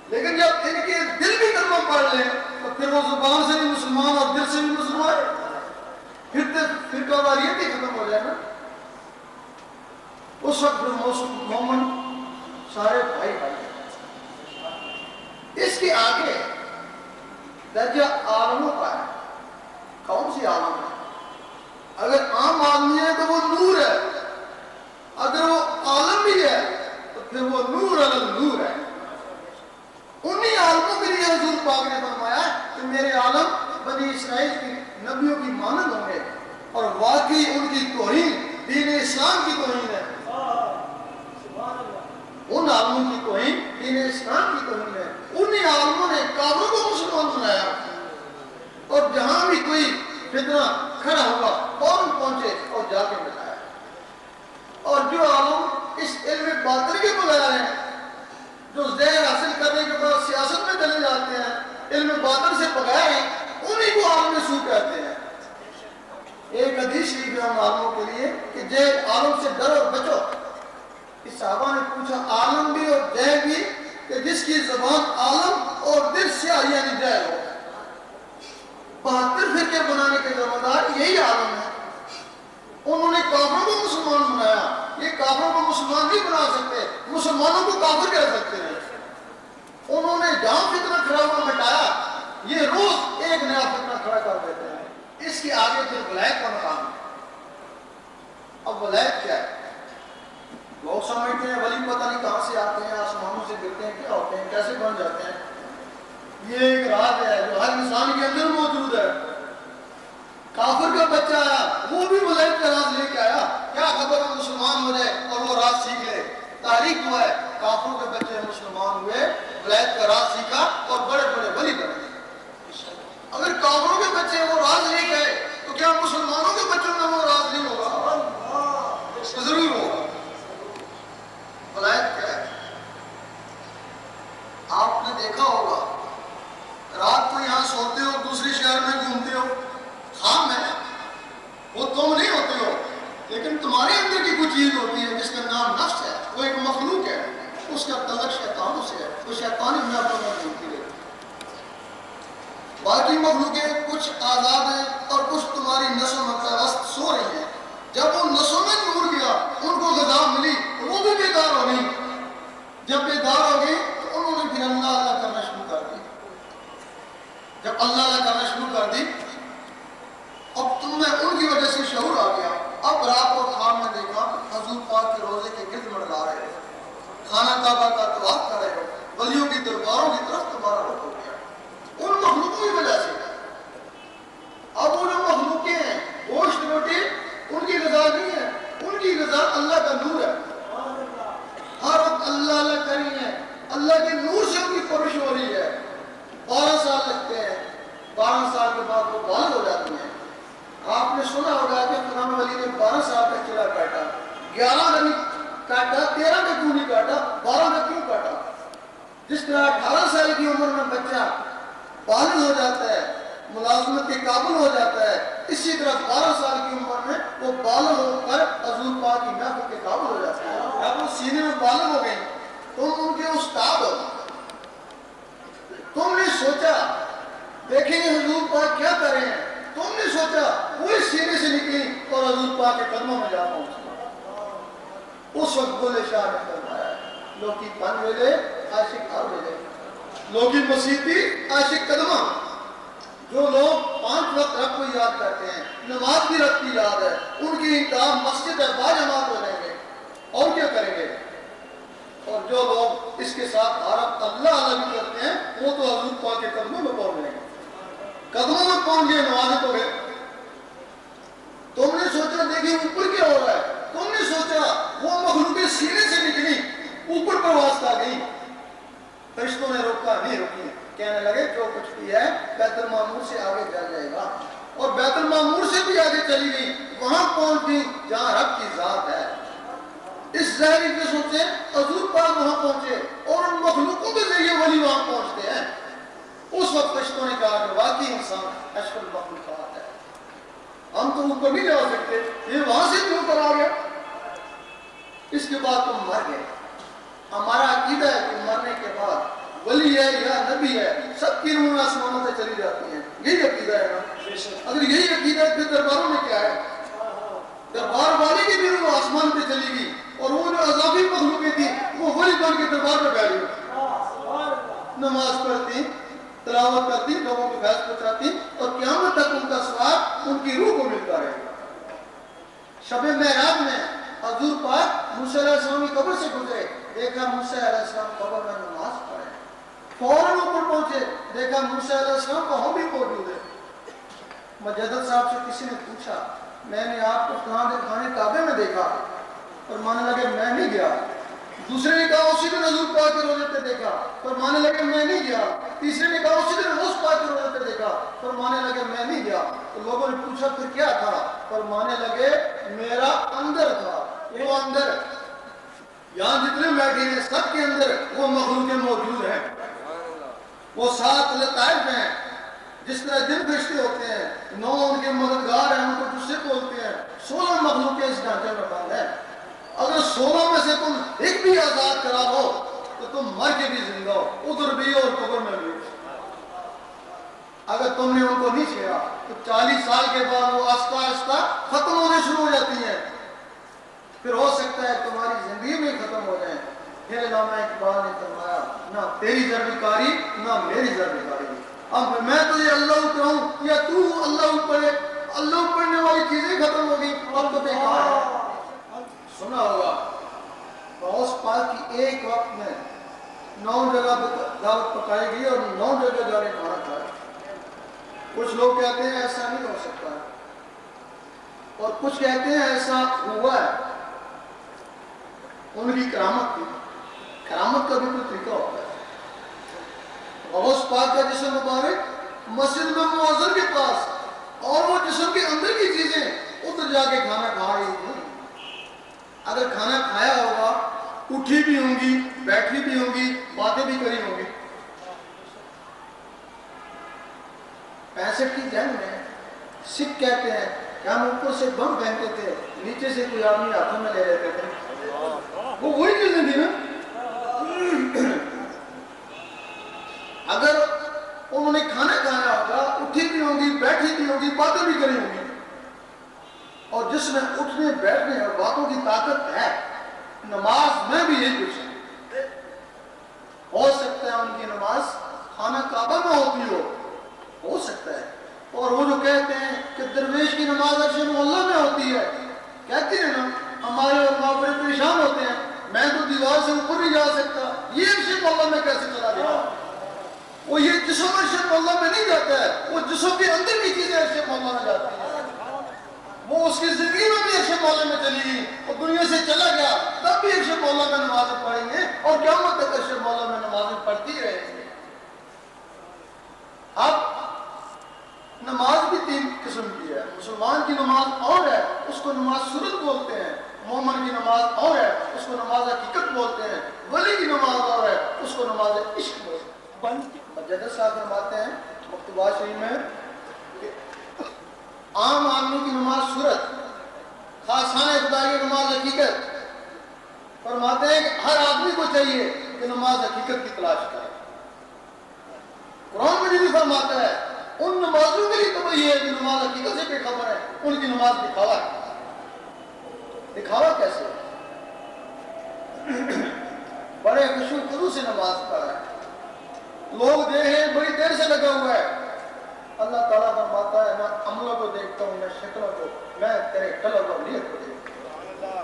لیکن جب ان کے دل بھی کلمہ پڑھ لیں تو پھر وہ زبان سے بھی مسلمان اور دل سے بھی مسلمان، پھر کواریت ہی ختم ہو جائے نا. اس وقت مومن سارے بھائی بھائی ہیں. اس کے آگے درجہ عالموں کا ہے. کون سی عالم ہے؟ اگر عام آدمی ہے تو وہ نور ہے، اگر وہ عالم بھی ہے تو پھر وہ نور علی نور ہے. انہی عالموں کے لیے حضور پاک نے فرمایا کہ میرے عالم بنی اسرائیل کی نبیوں کی مانند ہوں گے، اور واقعی ان کی توہین دین اسلام کی توہین ہے. ان عالموں کی توہین دین اسلام کی توہین ہے. انہی عالموں نے کافروں کو مسلمان بنایا، اور جہاں بھی کوئی فتنہ کھڑا ہوا فوراً پہنچے اور جا کے بتایا. اور جو عالم اس علم باطل کے بغیر ہیں، جو زہر حاصل کرنے کے بعد سیاست میں چلے جاتے ہیں، علم باطل سے بغیر ہیں، انہی کو عالم سو کہتے ہیں. ایک حدیث شریف ہے ہم عالموں کے لیے کہ جہل عالم سے ڈرو اور بچو. اس صحابہ نے پوچھا عالم بھی اور جہل بھی؟ کہ جس کی زبان عالم اور دل سیاہ یعنی جہل ہو. 72 فرقے بنانے کے ذمہ دار یہی عالم ہے. انہوں نے کافروں کو مسلمان بنایا. یہ کافروں کو مسلمان نہیں بنا سکتے، مسلمانوں کو کافر کہہ سکتے ہیں. انہوں نے جہاں فتنہ کھڑا ہوا مٹایا، یہ روز ایک نیا فتنہ کھڑا کر دیتے ہیں. اس کے آگے پھر ولایت کا مقام ہے. اب ولایت کیا ہے؟ لوگ سمجھتے ہیں ولی پتہ نہیں کہاں سے آتے ہیں، آسمانوں سے گرتے ہیں، کیا ہوتے ہیں، کیسے بن جاتے ہیں. یہ ایک راز ہے جو ہر انسان کے اندر موجود ہے. کافر کا بچہ آیا وہ بھی ولایت کا راز لے کے آیا. کیا خبر وہ مسلمان ہو جائے اور وہ راز سیکھ لے. تاریخ ہوا ہے کافروں کے بچے مسلمان ہوئے, ولایت کا راز سیکھا اور بڑے بڑے ولی بنے. اگر کافروں کے بچے وہ راز لے گئے تو کیا مسلمانوں کے بچوں میں وہ راز نہیں ہوگا؟ ضرور ہوگا. ولایت کیا ہے؟ آپ نے دیکھا ہوگا رات کو یہاں سوتے ہو, دوسرے شہر میں گھومتے ہو, خام ہے وہ تم نہیں ہوتے ہو, لیکن تمہارے اندر کی کوئی چیز ہوتی ہے جس کا نام نفس ہے. وہ ایک مخلوق ہے, اس کا تعلق شیطانوں سے ہے. وہ شیطانی بنیادوں پر ہوتی ہے. باقی مخلوقیں کچھ آزاد ہیں اور کچھ تمہاری نسوں میں پیوست سو رہی ہیں. جب ان نسوں میں نور گیا, ان کو غذا ملی, وہ بھی بیدار ہو گئی. جب بیدار ہو گئی تو انہوں نے پھر اللہ اللہ کرنا شروع کر دی. جب اللہ اللہ کرنا شروع کر دی, اب تم میں ان کی وجہ سے شعور آ گیا. اب رات کو خواب میں دیکھا حضور پاک کے روزے کے گرد منڈلا رہے ہو, خانہ کعبہ کا طواف کر رہے ہو, ولیوں کی درباروں کی طرف تمہارا رخ ہو گیا ان مخلوقوں کی وجہ سے. اب وہ جو مخلوقیں ہیں گوشت روٹی ان کی غذا نہیں ہے, ان کی غذا اللہ کا نور ہے. ہر وقت اللہ اللہ کر رہی ہیں, اللہ کے نور سے ان کی پرورش ہو رہی ہے. 12 سال لگتے ہیں, 12 سال کے بعد وہ بالغ ہو جاتی ہیں. آپ نے سنا ہوگا کہ فلاں ولی نے 12 سال کا چرا کاٹا, 11 کا نہیں کاٹا, 13 کا کیوں نہیں کاٹا, 12 کا کیوں کاٹا. جس طرح 18 سال کی عمر میں بچہ بالغ ہو جاتا ہے, ملازمت کے قابل ہو جاتا ہے, اسی طرح 12 سال کی عمر میں وہ بالغ ہو کر حضور پاک کی محفل کے قابل ہو جاتا ہے. جب وہ سینے میں بالغ ہو گئے تم ان کے استاد ہو. تم نے سوچا دیکھیں گے حضور پاک کیا کر رہے ہیں, تم نے سوچا وہی سینے سے نکلی اور حضور پاک کے قدموں میں جا پہنچی. اس وقت بولے شاہ نے فرمایا لوکی پن ویلے عاشق ہر ویلے, لوکی مسیحی عاشق قدمہ. جو لوگ 5 وقت رب کو یاد کرتے ہیں, نماز بھی رب کی یاد ہے, ان کی انتہا مسجد ہے, باجماعت ہو جائیں گے اور کیا کریں گے. اور جو لوگ اس کے ساتھ عرب اللہ اللہ بھی کرتے ہیں وہ تو حضور پاک کے قدموں میں پہنچ جائیں گے. قدموں میں پہنچ گئے, نمازیں تو گئے. تم نے سوچا دیکھیں اوپر کیا ہو رہا ہے, تم نے سوچا وہ مخلوق سینے سے نکلی اوپر پرواز کر گئی. فرشتوں نے روکا نہیں روکی, کہنے لگے جو کچھ بھی ہے بیت المعمور سے آگے چل جائے گا. اور بیت المعمور سے بھی آگے چلی گئی, وہاں پہنچ گئی جہاں رب کی ذات ہے. اس ظاہری قسم سے حضور پاک وہاں پہنچے اور ان مخلوقوں کے ذریعے ولی وہاں پہنچتے ہیں. اس وقت فرشتوں نے کہا کہ واقعی انسان اشرف المخلوقات ہے, ہم تو اوپر نہیں جا سکتے, یہ وہاں سے بھی اوپر آ گیا. اس کے بعد تم مر گئے. ہمارا عقیدہ ہے کہ مرنے کے بعد ولی ہے یا نبی ہے سب کی روح آسمانوں سے چلی جاتی ہیں. یہی عقیدہ ہے نا. اگر یہی عقیدہ ہے پھر درباروں میں کیا ہے, دربار والے کی بھی روح آسمان پہ چلی گئی اور وہ جو عذابی مخلوقیں تھی وہ ولی بن کے دربار پہ بیٹھ گئی, نماز پڑھتی, تلاوت کرتی, لوگوں کو فیض پہنچاتی اور قیامت تک ان کا ثواب ان کی روح کو ملتا رہے گا. شب معراج میں حضور پاک موسیٰ علیہ السلام کی قبر سے گزرے, دیکھا موسیٰ علیہ السلام قبر میں نماز پڑھے. فوراً اوپر پہنچے, دیکھا موسیٰ علیہ السلام کو ہم بھی موجود ہے. مجدد صاحب سے کسی نے پوچھا میں نے آپ کو کہاں خانے کعبے میں دیکھا, اور مانے لگے میں نہیں گیا. دوسرے نے کہا اسی دن حضور پاک کے روزے پہ دیکھا, پر مانے لگے میں نہیں گیا. تیسرے نے کہا اسی دن اس پاک کے روزے پہ دیکھا, پر مانے لگے میں نہیں گیا. تو لوگوں نے پوچھا پھر کیا تھا, پر مانے لگے میرا اندر تھا. وہ اندر یہاں جتنے بیٹھے ہیں سب کے اندر وہ مخلوقیں موجود ہیں. وہ 7 لطائف ہیں. جس طرح دن فرشتے ہوتے ہیں, 9 ان کے مددگار ہیں, ان کو جس سے بولتے ہیں, 16 مخلوقیں اس ڈھانچے میں بند ہیں. اگر 16 میں سے تم ایک بھی آزاد کرا ہو تو تم مر کے بھی زندہ ہو, ادھر بھی اور قبر میں بھی. اگر تم نے ان کو نہیں چھیڑا تو 40 سال کے بعد وہ آہستہ آہستہ ختم ہونے شروع ہو جاتی ہیں. پھر ہو سکتا ہے تمہاری زندگی میں ختم ہو جائیں. پھر علامہ اقبال نے فرمایا نہ تیری ضربکاری نہ میری ضربکاری, اب میں تجھے اللہ کہوں یا تو اللہ پڑھے, اللہ پڑھنے والی چیزیں ختم ہو گئی, اب تو بیکار ہے. سنا ہوگا غوث پاک کی ایک وقت میں 9 جگہ دعوت پکائی گئی اور 9 جگہ جا کچھ لوگ کہتے ہیں ایسا نہیں ہو سکتا اور کچھ کہتے ہیں ایسا ہوا ہے. ان کی کرامت کی، کرامت کا بھی کوئی طریقہ ہوتا ہے. غوث پاک کا جسم مبارک مسجد میں معظم کے پاس، اور وہ جسم کے اندر کی چیزیں ادھر جا کے کھانا کھا رہی نہیں. اگر کھانا کھایا ہوگا اٹھی بھی ہوں گی، بیٹھی بھی ہوں گی، باتیں بھی کری ہوں گی. 65 کی جنگ میں سکھ کہتے ہیں کہ ہم اوپر سے بم پہنتے تھے، نیچے سے کوئی آدمی ہاتھوں میں لے لیتے تھے. وہ وہی چیزیں تھی نا. اگر انہوں نے کھانا کھایا ہوگا اٹھی بھی ہوں گی، بیٹھی بھی ہوں گی، باتیں بھی کری ہوں گی. اور جس میں اٹھنے بیٹھنے اور باتوں کی طاقت ہے، نماز میں بھی یہی کچھ ہے. ہو سکتا ہے ان کی نماز خانہ کعبہ میں ہوتی ہو سکتا ہے. اور وہ جو کہتے ہیں کہ درویش کی نماز عرش معلیٰ میں ہوتی ہے، کہتے ہیں نا ہمارے علماء بڑے پریشان ہوتے ہیں، میں تو دیوار سے اوپر نہیں جا سکتا، یہ عرش معلیٰ میں کیسے چلا گیا؟ وہ یہ جسم عرش معلیٰ میں نہیں جاتا ہے، وہ جسم کے اندر کی چیزیں عرش معلیٰ میں جاتی ہیں. وہ اس کی زندگی میں بھی عرش معلیٰ میں چلی گئی اور دنیا سے چلا گیا، تب بھی عرش معلیٰ میں نمازیں پڑھیں گے اور قیامت تک عرش معلیٰ میں نمازیں پڑھتی رہیں گے. اب نماز بھی 3 قسم کی ہے. مسلمان کی نماز اور ہے، اس کو نماز سنت بولتے ہیں. مومن کی نماز اور ہے، اس کو نماز حقیقت بولتے ہیں. ولی کی نماز اور ہے، اس کو نماز عشق بولتے ہیں. مجدد صاحب فرماتے ہیں مکتوبات شریف میں کہ عام آدمی کی نماز صورت، خاصان خدا کی نماز حقیقت. فرماتے ہیں کہ ہر آدمی کو چاہیے کہ نماز حقیقت کی تلاش کرے. قرآن مجید بھی فرماتا ہے ان نمازوں کے لیے تو یہ ہے کہ نماز حقیقت سے بے خبر ہے، ان کی نماز دکھاوا ہے. دکھاوا کیسے؟ بڑے خشوع خضوع سے نماز پڑھ رہا ہے، لوگ دیکھیں بڑی دیر سے لگا ہوا ہے. اللہ تعالیٰ فرماتا ہے میں عملوں کو دیکھتا ہوں، میں شکلوں کو، میں تیرے قلب اور نیت کو دیکھتا ہوں.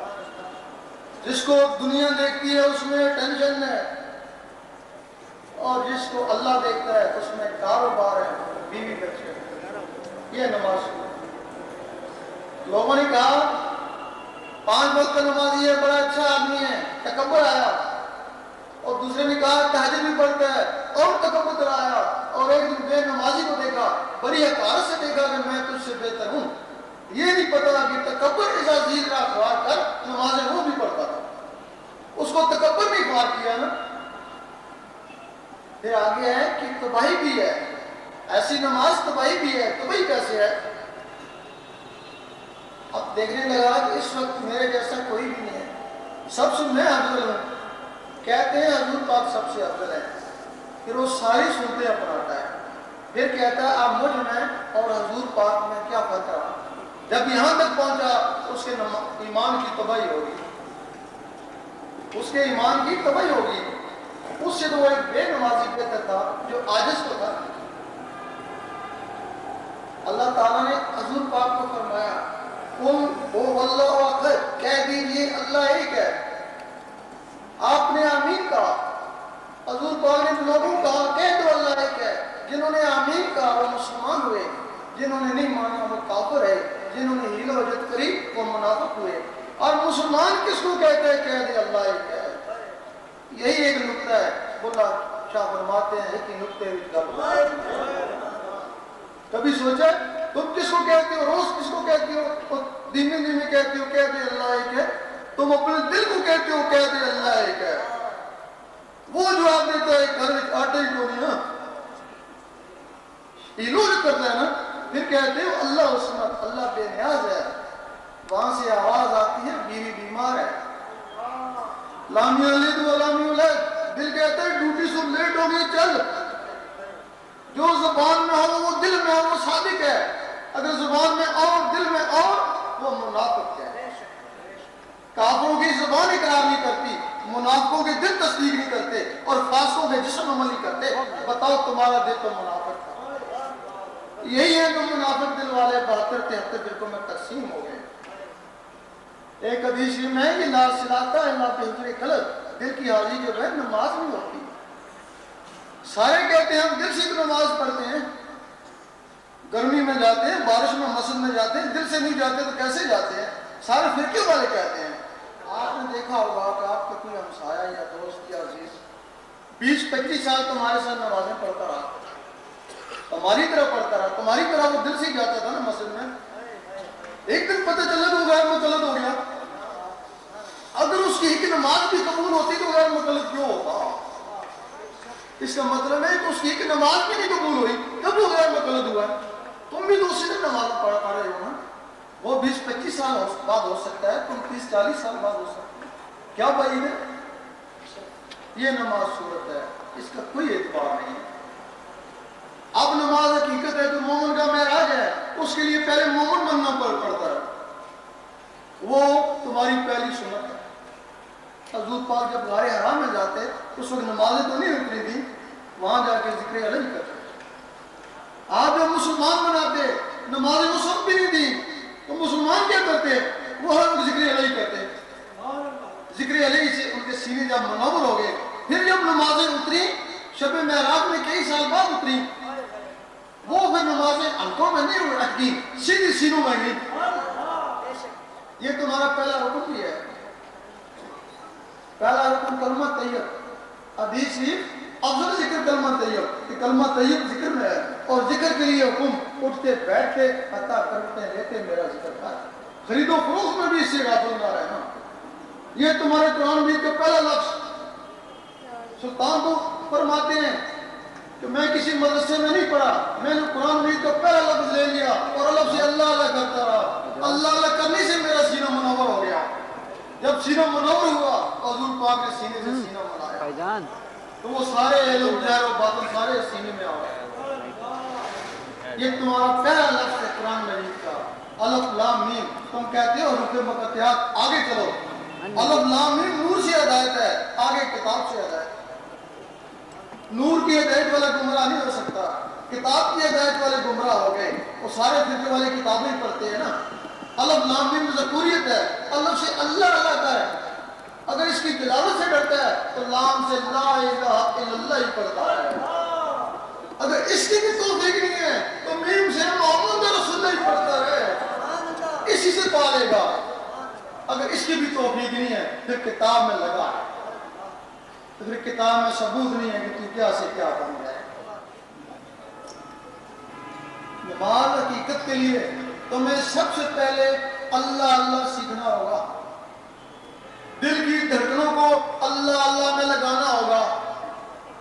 جس کو دنیا دیکھتی ہے اس میں ٹینشن ہے، اور جس کو اللہ دیکھتا ہے اس میں کاروبار ہے، بیوی بچے. یہ نماز. لوگوں نے کہا 5 وقت کا نمازی ہے، بڑا اچھا آدمی ہے، تکبر آیا. اور دوسرے نے کہا تہجد بھی پڑھتا ہے، اور تکبر آیا. اور ایک دن بے نمازی کو دیکھا، بڑی حقارت سے دیکھا کہ میں تجھ سے بہتر ہوں. یہ نہیں پتا کہ تکبر عزازیل کا اخبار کر نمازیں وہ بھی پڑھتا تھا. اس کو تکبر نے اخبار کیا نا. پھر آگے ہے کہ تباہی بھی ہے، ایسی نماز تباہی بھی ہے. تباہی کیسے ہے؟ اب دیکھنے لگا کہ اس وقت میرے جیسا کوئی بھی نہیں ہے، سب سے میں افضل ہوں. کہتے ہیں حضور پاک سب سے افضل ہے. پھر وہ ساری صورتیں اپناتا ہے، پھر کہتا ہے اب مجھ میں اور حضور پاک میں کیا فرق رہا. جب یہاں تک پہنچا اس کے ایمان کی تباہی ہوگی، اس کے ایمان کی تباہی ہوگی. اس سے تو وہ ایک بے نمازی بہتر تھا جو عاجز کو تھا. اللہ تعالیٰ نے حضور پاک کو فرمایا قل هو اللہ احد، کہہ دیجئے اللہ ایک ہے. آپ نے آمین کہا. حضور پاک نے لوگوں کو کہا کہہ دو اللہ ایک ہے. جنہوں نے آمین کہا وہ مسلمان ہوئے، جنہوں نے نہیں مانا وہ کافر ہے، جنہوں نے حیلہ و جت کری وہ منافق ہوئے. اور مسلمان کس کو کہتے ہیں؟ کہہ دے اللہ ایک ہے. یہی ایک نقطہ ہے. اللہ شاہ فرماتے ہیں ایک ہی نقطے. کبھی سوچا تم کس کو کہتے ہو؟ روز کس کو کہتے ہو؟ دھیمے دھیمے کہتے ہو کہہ دے اللہ ایک ہے. تم اپنے دل کو کہتے ہو کہہ دے اللہ ایک ہے. وہ جو آپ دیتا ہے گھر میں آٹے ہی ٹوری نا ایلوج کرتا ہے نا، پھر کہتے ہو اللہ عصمت، اللہ بے نیاز ہے. وہاں سے آواز آتی ہے بیوی بیمار ہے، لام یلد ولم یولد. دل کہتا ہے ڈیوٹی سے لیٹ ہو گئی چل. جو زبان میں ہو وہ دل میں ہو وہ صادق ہے، اگر زبان میں اور دل میں اور وہ منافق ہے. کافروں کی زبان اقرار نہیں کرتی، منافقوں کے دل تصدیق نہیں کرتے، اور فاسقوں کے جسم عمل نہیں کرتے. بتاؤ تمہارا دل تو منافق تھا. یہی ہے جو منافق دل والے 72-73 فرقوں میں تقسیم ہو گئے. ایک حدیث میں ہے کہ لا صلاۃ الا بحضور قلب، دل کی حاضری کے بغیر نماز نہیں ہوتی. سارے کہتے ہیں ہم دل سے نماز پڑھتے ہیں، جاتے ہیں، بارش میں مسجد میں جاتے ہیں، دل سے نہیں جاتے تو کیسے جاتے ہیں؟ سارے فرقے والے کہتے ہیں۔ آپ نے دیکھا ہوگا کہ آپ کا کوئی ہمسایہ یا دوست یا عزیز 20-25 سال تمہارے ساتھ نمازیں پڑھتا رہا، تمہاری طرح پڑھتا رہا، تمہاری طرح وہ دل سے ہی جاتا تھا نا مسجد میں، ایک دن پتہ چلا تو غیر مقلد ہو گیا۔ اگر اس کی ایک نماز بھی قبول ہوتی تو غیر مقلد کیوں ہوتا؟ اس کا مطلب ہے کہ اس کی ایک نماز بھی نہیں قبول ہوئی، کب وہ غیر مقلد ہوا ہے؟ تم بھی تو اسی دن نماز پڑھ رہے ہو نا۔ وہ 20-25 سال بعد ہو سکتا ہے، تم 30-40 سال بعد ہو سکتا ہے، کیا بعید ہے؟ یہ نماز صورت ہے، اس کا کوئی اعتبار نہیں ہے۔ اب نماز حقیقت ہے تو مومن کا معراج ہے، اس کے لیے پہلے مومن بننا پڑتا ہے، وہ تمہاری پہلی سنت ہے۔ حضور پاک جب غار حرام میں جاتے اس وقت نمازیں تو نہیں اتری تھی، وہاں جا کے ذکر الہی کرتے۔ آپ جب مسلمان بناتے نمازیں اس وقت بھی نہیں تھی تو مسلمان کیا کرتے؟ وہ ہر وقت ذکر الہی کرتے۔ ذکر الہی سے ان کے سینے جب منور ہو گئے، پھر جب نمازیں اتری شب معراج میں کئی سال بعد اتری، وہ پھر نمازیں ہلکوں میں نہیں اٹکی، سیدھی سینوں میں گئی۔ یہ تمہارا پہلا رکن بھی ہے، پہلا رکن کلمہ طیب۔ حدیث ہی افضل ذکر کلمہ طیب، کہ کلمہ طیب ذکر میں ہے، اور ذکر کے لیے حکم اٹھتے بیٹھتے حتیٰ کرتے لیتے میرا ذکر کر۔ خرید و فروخت میں بھی اس سے غافل نہ رہنا۔ یہ تمہارے قرآن مجید کا پہلا لفظ۔ سلطان کو فرماتے ہیں کہ میں کسی مدرسے میں نہیں پڑھا، میں نے قرآن مجید کا پہلا لفظ لے لیا اور الگ سے اللہ اللہ کرتا رہا، اللہ اللہ کرنے سے میرا سینہ منور ہو گیا۔ جب سینہ منور ہوا حضور پاک نے سینے سے سینہ ملایا تو وہ سارے علم ظاہر و باطن سارے سینے میں آ گئے۔ یہ تمہارا پہلا لفظ ہے قرآن مجید کا، الف لام میم۔ تم کہتے ہو حروف مقطعات، آگے چلو، الف لام میم نور سے ہدایت ہے، آگے کتاب سے ہدایت۔ نور کی ہدایت والا گمراہ نہیں ہو سکتا، کتاب کی ہدایت والے گمراہ ہو گئے۔ وہ سارے فرقے والے کتابیں ہی پڑھتے ہیں نا۔ الف لام میم ذکوریت ہے، الف سے اللہ اللہ کا ہے، اگر اس کی تلاوت سے ڈرتا ہے تو لام سے لا الہ الا اللہ ہی پڑھتا ہے۔ اگر اس کی بھی توفیق نہیں ہے تو میم سے محمد رسول اللہ ہی پڑھتا ہے، اسی سے پالے گا۔ اگر اس کی بھی توفیق نہیں ہے پھر کتاب میں لگا ہے، تو پھر کتاب میں ثبوت نہیں ہے کہ تو کیا سے کیا بن جائے۔ نماز حقیقت کے لیے تمہیں سب سے پہلے اللہ اللہ سیکھنا ہوگا، دل کی دھڑکنوں کو اللہ اللہ میں لگانا ہوگا،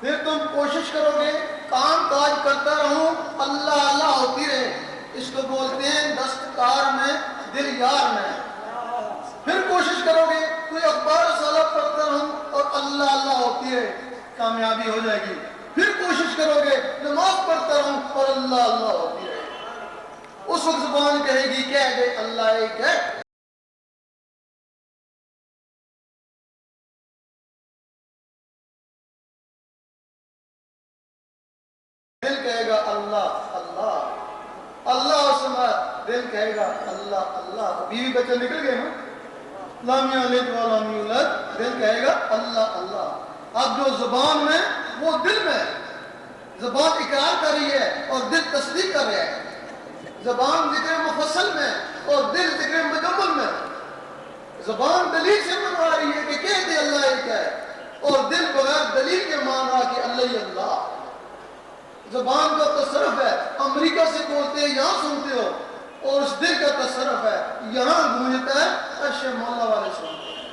پھر تم کوشش کرو گے کام کاج کرتا رہوں اللہ اللہ ہوتی رہے، اس کو بولتے ہیں دستکار میں دل یار میں۔ پھر کوشش کرو گے کوئی اخبار رسالہ پڑھتا رہوں اور اللہ اللہ ہوتی رہے، کامیابی ہو جائے گی۔ پھر کوشش کرو گے نماز پڑھتا رہوں اور اللہ اللہ ہوتی رہے، اس وقت زبان کہے گی کہہ دے اللہ ایک ہے، دل کہے گا اللہ اللہ اللہ سمجھ، دل کہے گا اللہ اللہ۔ بیوی بچے نکل گئے نا، لام یلد ولم یولد، دل کہے گا اللہ اللہ۔ اب جو زبان میں وہ دل میں، زبان اقرار کر رہی ہے اور دل تصدیق کر رہا ہے، زبان ذکر مفصل میں اور دل ذکر مجمل میں۔ زبان دلیل سے منوا رہی ہے کہ کہہ دے اللہ ایک ہے، اور دل بغیر دلیل کے مان رہا کہ اللہ ہی اللہ۔ زبان کا تصرف ہے امریکہ سے بولتے ہیں یہاں سنتے ہو، اور اس دل کا تصرف ہے یہاں گونجتا ہے عرش مولا والے سنتے ہیں۔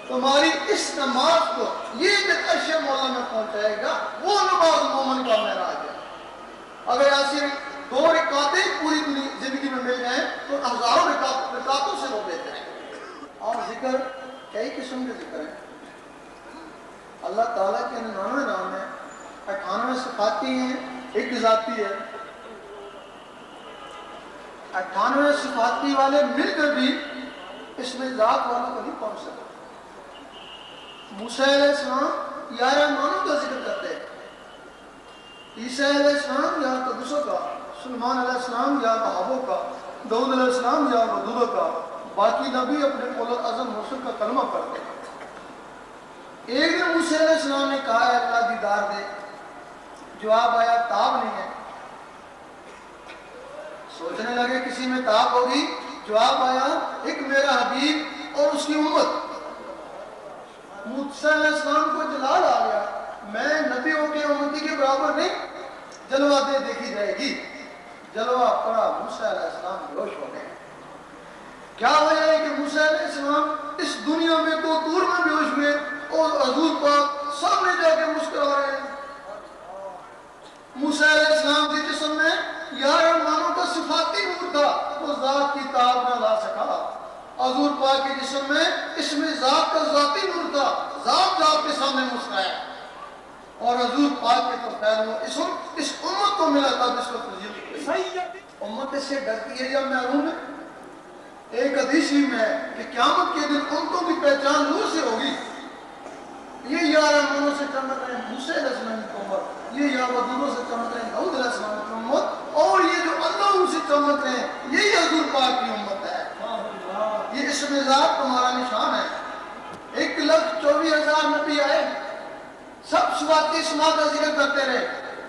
تمہاری اس نماز کو یہ دل عرش مولا میں پہنچائے گا، وہ نماز مومن کا معراج ہے۔ اگر ایسی 2 رکعتیں پوری زندگی میں مل جائیں تو ہزاروں رکعتوں سے وہ بہتر ہے۔ اور ذکر کئی قسم کے ذکر ہیں، اللہ تعالیٰ کے 99 نام ہیں، 98 صفاتی ہیں، ایک ذاتی ہے۔ 98 صفاتی والے مل کر بھی اس میں ذات والوں کو نہیں پہنچ سکتے۔ موسیٰ علیہ السلام 11 معنوں کا ذکر کرتے ہیں، عیسیٰ علیہ السلام یا قدسوں کا، سلیمان علیہ السلام یا وہابوں کا، داؤد علیہ السلام یا ودودوں کا، باقی نبی اپنے اولو العزم رسول کا کلمہ پڑھتے ہیں۔ ایک دن موسیٰ علیہ السلام نے کہا ہے اللہ دیدار دے، جواب آیا تاب نہیں ہے۔ سوچنے لگے کسی میں تاب ہوگی. جواب آیا ایک میرا حبیب اور اس کی امت. موسیٰ علیہ السلام کو جلال آ گیا, میں نبیوں کے امتی کے برابر نہیں, جلوہ دے دیکھی جائے گی. جلوہ پڑا, موسیٰ علیہ السلام بیہوش ہو گئے. کیا وجہ ہے کہ موسیٰ علیہ السلام اس دنیا میں تو طور میں بیہوش ہوئے اور حضور پاک سامنے جا کے مسکرا رہے ہیں. موسیٰ علیہ السلام کے جسم میں 11 مانوں کا صفاتی نور تھا, وہ ذات کی تاب نہ لا سکا. حضور پاک کے جسم میں اس میں ذات کا ذاتی نور تھا, ذات کے سامنے مسکرایا. اور حضور پاک کے تو خیر وہ اس امت کو ملا تھا جس کو ترجیح دی. امت اس سے ڈرتی ہے یا محروم ہے؟ ایک حدیث میں ہے کہ قیامت کے دن امتوں کی پہچان نور سے ہوگی. یہ 11 مانوں سے چمک رہے ہیں موسیٰ علیہ السلام کی امت, یہ ودودوں سے چمک رہے ہیں داؤد علیہ السلام کی امت, اور یہ جو اللہ ان سے چمک رہے ہیں یہی حضور پاک کی امت ہے. یہ اسم ذات تمہارا نشان ہے. 1,24,000 نبی آئے, سب صفاتی اسماء کا ذکر کرتے رہے,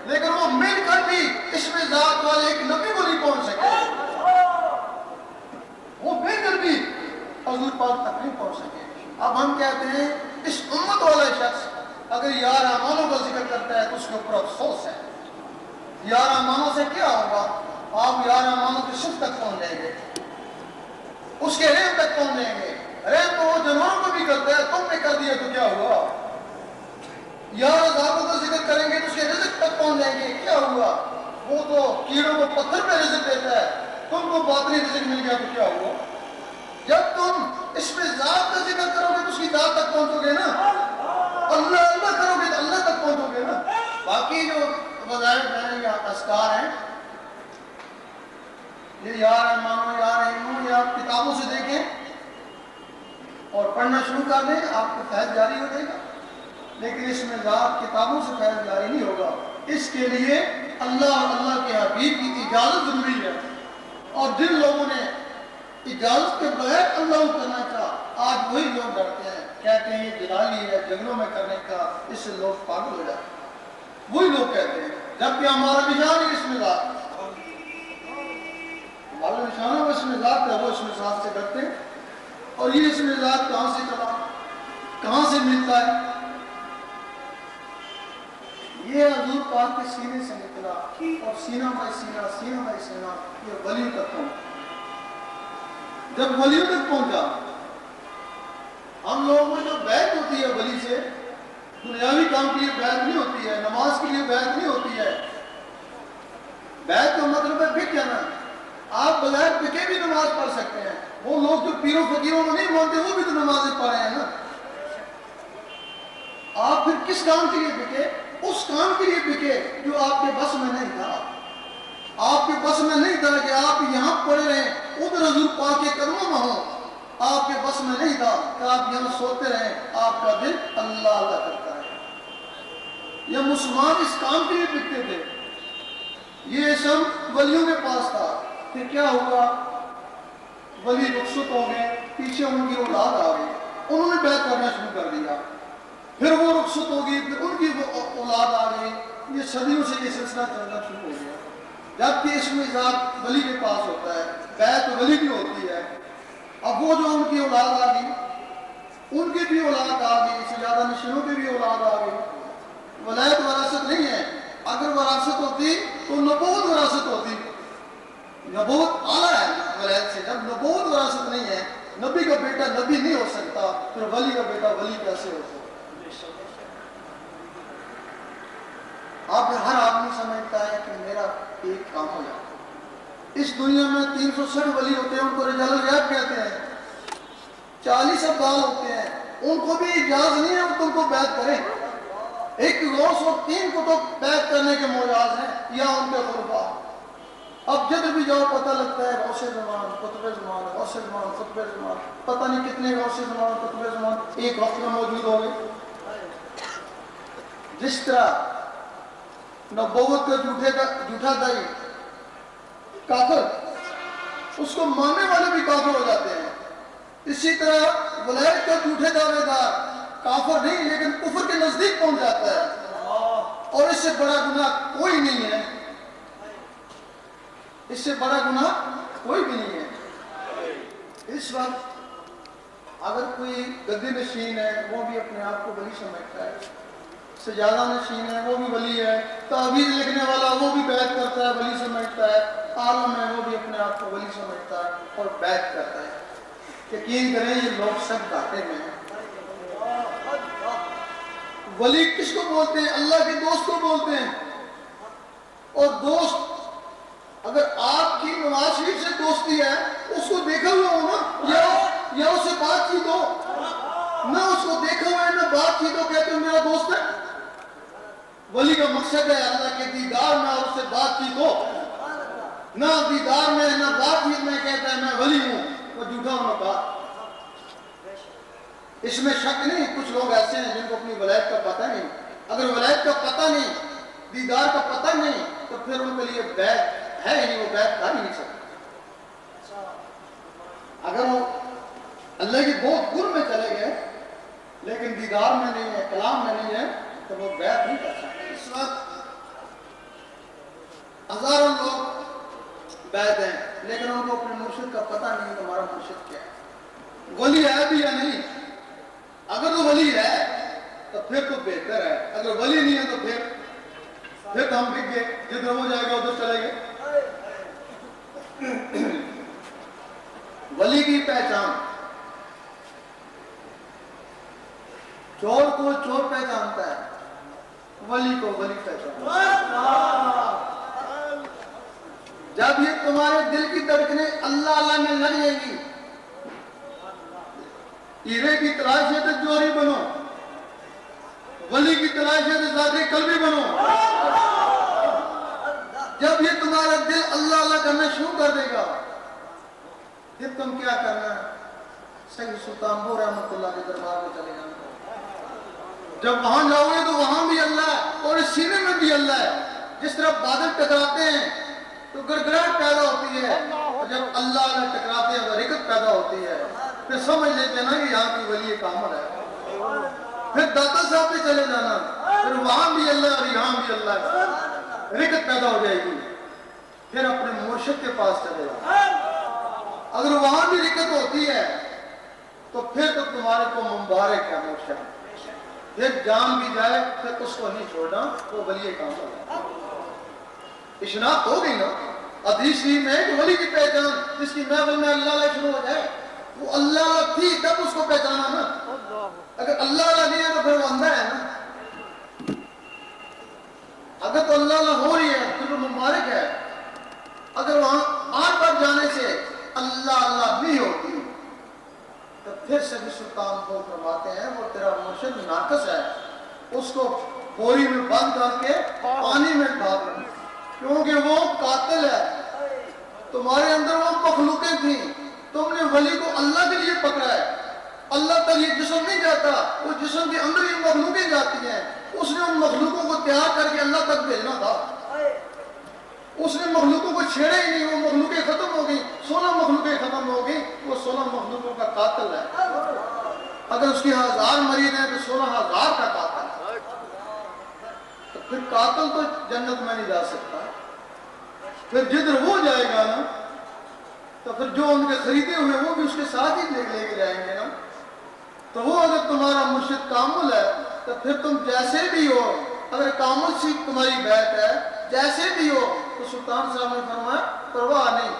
لیکن وہ مل کر بھی اسم ذات والے ایک نبی کو نہیں پہنچ سکے. وہ مل کر بھی حضور پاک تک نہیں پہنچ سکے. اب ہم کہتے ہیں اس امت والا شخص اگر 11 مانوں کا ذکر کرتا ہے تو اس کے اوپر افسوس ہے. 11 مانوں سے کیا ہوگا؟ آپ 11 مانوں کی صف تک پہنچ جائیں گے, اس کے رحم تک پہنچ جائیں گے. رحم تو وہ جانوروں کو بھی کرتا ہے, تم نے کر دیا تو کیا ہوا؟ 11 ذاتوں کا ذکر کریں گے تو اس کے رزق تک پہنچ جائیں گے, کیا ہوا؟ وہ تو کیڑوں کو پتھر پہ رزق دیتا ہے, تم کو باطنی رزق مل گیا تو کیا ہوا؟ جب تم اس میں ذات کا ذکر کرو گے تو اس کی ذات تک پہنچو گے نا, اللہ اللہ کرو گے تو اللہ تک پہنچو گے نا. باقی جو وظائف ہیں یا اذکار ہیں یہ یا رحمانو یا رحیمو یا آپ کتابوں سے دیکھیں اور پڑھنا شروع کر دیں, آپ کو فیض جاری ہو جائے گا. لیکن اس میں ذات کتابوں سے فیض جاری نہیں ہوگا. اس کے لیے اللہ اور اللہ کے حبیب کی اجازت ضروری ہے. اور جن لوگوں نے اجازت کے بغیر اللہ کرنا چاہا, آج وہی لوگ ڈرتے ہیں, کہتے ہیں یہ جلالی ہے جنگلوں میں کرنے کا, اس سے لوگ پاگل ہو جاتے ہیں. وہی لوگ کہتے ہیں, جبکہ ہمارا نشان ہے اس میں ذات, ہمارا نشان ہے اس میں ذات ہے, وہ اس میں ذات سے ڈرتے ہیں. اور یہ اس میں ذات کہاں سے چلا, کہاں سے ملتا ہے؟ یہ حضور پاک کے سینے سے نکلا, اور سینہ بائی سینہ, سینہ بائی سینہ یہ ولیوں تک پہنچا. جب ولیوں تک پہنچا, ہم لوگوں کو جو بیعت ہوتی ہے ولی سے, دنیاوی کام کے لیے بیعت نہیں ہوتی ہے, نماز کے لیے بیعت نہیں ہوتی ہے. بیعت کا مطلب ہے بک جانا. آپ بغیر بکے بھی نماز پڑھ سکتے ہیں. وہ لوگ جو پیروں فقیروں کو نہیں مانتے وہ بھی تو نمازیں پڑھ رہے ہیں نا. آپ پھر کس کام کے لیے بکے؟ اس کام کے لیے بکے جو آپ کے بس میں نہیں تھا. آپ کے بس میں نہیں تھا کہ آپ یہاں پڑے رہیں, ادھر حضور پاک کے قدموں میں ہوں. آپ کے بس میں نہیں تھا کہ آپ یہاں سوتے رہیں, آپ کا دل اللہ اللہ کرتا ہے. یہ مسلمان اس کام کے لیے بکتے تھے. یہ سب ولیوں کے پاس تھا. پھر کیا ہوا؟ ولی رخصت ہو گئے, پیچھے ان کی اولاد آ گئی, انہوں نے بیعت کرنا شروع کر دیا. پھر وہ رخصت ہو گئی, پھر ان کی اولاد آ گئی. یہ صدیوں سے یہ سلسلہ چلنا شروع ہو گیا. جبکہ اس میں ذات ولی کے پاس ہوتا ہے, بیعت ولی کی ہوتی ہے. اب وہ جو ان کی اولاد آ گئی, ان کی بھی اولاد آ گئی, سجادہ نشینوں کی بھی اولاد آ گئی. ولایت وراثت نہیں ہے. اگر وراثت ہوتی تو نبوت وراثت ہوتی. نبوت اعلیٰ ہے ولایت سے. جب نبوت وراثت نہیں ہے, نبی کا بیٹا نبی نہیں ہو سکتا, پھر ولی کا بیٹا ولی کیسے ہو سکتا؟ آپ ہر آدمی سمجھتا ہے کہ میرا ایک کام ہو جائے. اس دنیا میں 360 ولی ہوتے ہیں, ان کو رجال الغیب کہتے ہیں. 40 ابدال ہوتے ہیں, ان کو بھی اجازت نہیں ہے وہ تم کو بیعت کریں. ایک غوث اور 3 کو تو بیعت کرنے کے مجاز ہیں یا ان کے خلفاء. اب جب بھی جاؤ پتہ لگتا ہے غوث زمان, قطب زمان, غوث زمان, قطب زمان, پتہ نہیں کتنے غوث زمان, قطب زمان ایک وقت میں موجود ہوں گے. جس طرح نبوت کا جھوٹا دائی کافر, اس کو ماننے والے بھی کافر ہو جاتے ہیں. اسی طرح ولایت کا جھوٹے دعوے دار کافر نہیں لیکن کفر کے نزدیک پہنچ جاتا ہے, اور اس سے بڑا گناہ کوئی نہیں ہے. اس سے بڑا گناہ کوئی بھی نہیں ہے۔ اس وقت اگر کوئی گدی نشین ہے وہ بھی اپنے آپ کو ولی سمجھتا ہے، سجادہ نشین ہے وہ بھی ولی ہے، تعویذ لکھنے والا وہ بھی بیعت کرتا ہے، ولی سمجھتا ہے، عالم ہے وہ بھی اپنے آپ کو ولی سمجھتا ہے اور بیعت کرتا ہے۔ یقین کریں یہ لوگ سب گھاٹے میں ہیں۔ ولی کس کو بولتے ہیں؟ اللہ کے دوست کو بولتے ہیں۔ اور دوست اگر آپ کی نواز شریف سے دوستی ہے اس کو دیکھا ہوا ہو نا، یا اس سے بات چیت ہو نہ، اس کو دیکھا ہوا ہے نہ بات چیت ہو، کہتے ہیں میرا دوست ہے۔ ولی کا مقصد ہے اللہ کے دیدار میں اور اس سے بات چیت ہو، نہ دیدار میں نہ بات چیت میں کہتا ہے میں ولی ہوں، وہ جھوٹا ہونا بات۔ اس میں شک نہیں، کچھ لوگ ایسے ہیں جن کو اپنی ولایت کا پتہ نہیں۔ اگر ولایت کا پتہ نہیں، دیدار کا پتہ نہیں، تو پھر ان کے لیے بیعت ہے ہی نہیں، وہ بیعت کر ہی نہیں سکتے۔ اگر وہ اللہ کی بہت قرب میں چلے گئے لیکن دیدار میں نہیں ہے، کلام میں نہیں ہے، تو وہ بیعت نہیں کر سکتے۔ اس وقت ہزاروں لوگ بیعت ہیں لیکن ان کو اپنے مرشد کا پتہ نہیں کہ ہمارا مرشد کیا ہے، ولی ہے بھی یا نہیں۔ اگر وہ ولی ہے تو پھر تو بہتر ہے، اگر ولی نہیں ہے تو پھر تو ہم بک گئے، جدھر وہ جائے گا ادھر چلے گئے۔ ولی کی پہچان، چور کو چور پہچانتا ہے، ولی کو ولی پہچانتا ہے۔ جب یہ تمہارے دل کی دھڑکنیں اللہ اللہ میں لگ جائیں گی، ہیرے کی تلاش ہے تو جوہری بنو، ولی کی تلاش ہے تو ذاتی قلبی بنو۔ جب یہ تمہارا دل اللہ اللہ کرنا شروع کر دے گا، پھر تم کیا کرنا ہے؟ سید سلطان بو رحمۃ اللہ کے دربار میں چلے جانا۔ جب وہاں جاؤ گے تو وہاں بھی اللہ ہے اور اس سینے میں بھی اللہ ہے۔ جس طرح بادل ٹکراتے ہیں تو گڑگڑاہٹ پیدا ہوتی ہے، اور جب اللہ اللہ ٹکراتے ہیں تو حرکت پیدا ہوتی ہے، پھر سمجھ لیتے ہیں نا کہ یہاں کی ولی کامل ہے۔ پھر داتا صاحب پہ چلے جانا، پھر وہاں بھی اللہ اور یہاں بھی اللہ ہے، حرکت پیدا ہو جائے گی۔ پھر اپنے مرشد کے پاس چلے جانا، اگر وہاں بھی حرکت ہوتی ہے تو پھر تو تمہارے کو مبارک ہے مرشد، پھر جان بھی جائے پھر اس کو نہیں چھوڑنا، وہ ولی کامل ہے۔ اشناخت ہو گئی نا، حدیث شریف میں کہ ولی کی پہچان جس کی محفل میں اللہ اللہ شروع ہو جائے، وہ اللہ اللہ تھی تب اس کو پہچانا نا، اگر اللہ اللہ نہیں ہے تو پھر وہ اندھا ہے نا۔ اگر تو اللہ اللہ ہو رہی ہے پھر وہ مبارک ہے، اگر وہاں آر پر جانے سے اللہ اللہ نہیں ہوتی تو پھر سید سلطان کو فرماتے ہیں وہ تیرا مرشد ناقص ہے، اس کو بوری میں بند کر کے پانی میں ڈال، کیونکہ وہ قاتل ہے۔ تمہارے اندر وہ مخلوقیں تھیں، تم نے ولی کو اللہ کے لیے پکڑا ہے، اللہ تک یہ جسم نہیں جاتا، وہ جسم کے اندر یہ مخلوقیں جاتی ہیں، اس نے ان مخلوقوں کو تیار کر کے اللہ تک بھیجنا تھا، اس نے مخلوقوں کو چھیڑا ہی نہیں، وہ مخلوقیں ختم ہو گئی، 16 مخلوقیں ختم ہو گئی، وہ 16 مخلوقوں کا قاتل ہے۔ اگر اس کی 1000 مریض ہیں تو 16,000 کا قاتل ہے، تو پھر قاتل تو جنت میں نہیں جا سکتا۔ پھر جدھر وہ جائے گا نا تو پھر جو ان کے خریدے ہوئے وہ بھی اس کے ساتھ ہی لے کے جائیں گے نا۔ تو وہ اگر تمہارا مرشد کامل ہے تو پھر تم جیسے بھی ہو، اگر کامل سی تمہاری بیعت ہے جیسے بھی ہو، تو سلطان صاحب نے فرمایا پرواہ نہیں،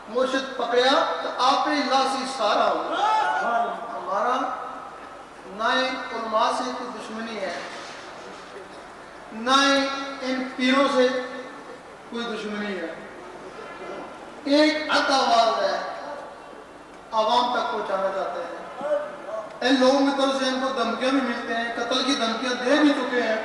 مرشد پکڑیا تو آپ اللہ سے سارا ہو۔ ہمارا نہ علماء سے کوئی دشمنی ہے، نہ ان پیروں سے کوئی دشمنی ہے، ایک حق آواز ہے، عوام تک پہنچانا چاہتے ہیں۔ ان لوگوں کی طرف سے ان کو دھمکیاں بھی ملتے ہیں، قتل کی دھمکیاں دے بھی چکے ہیں،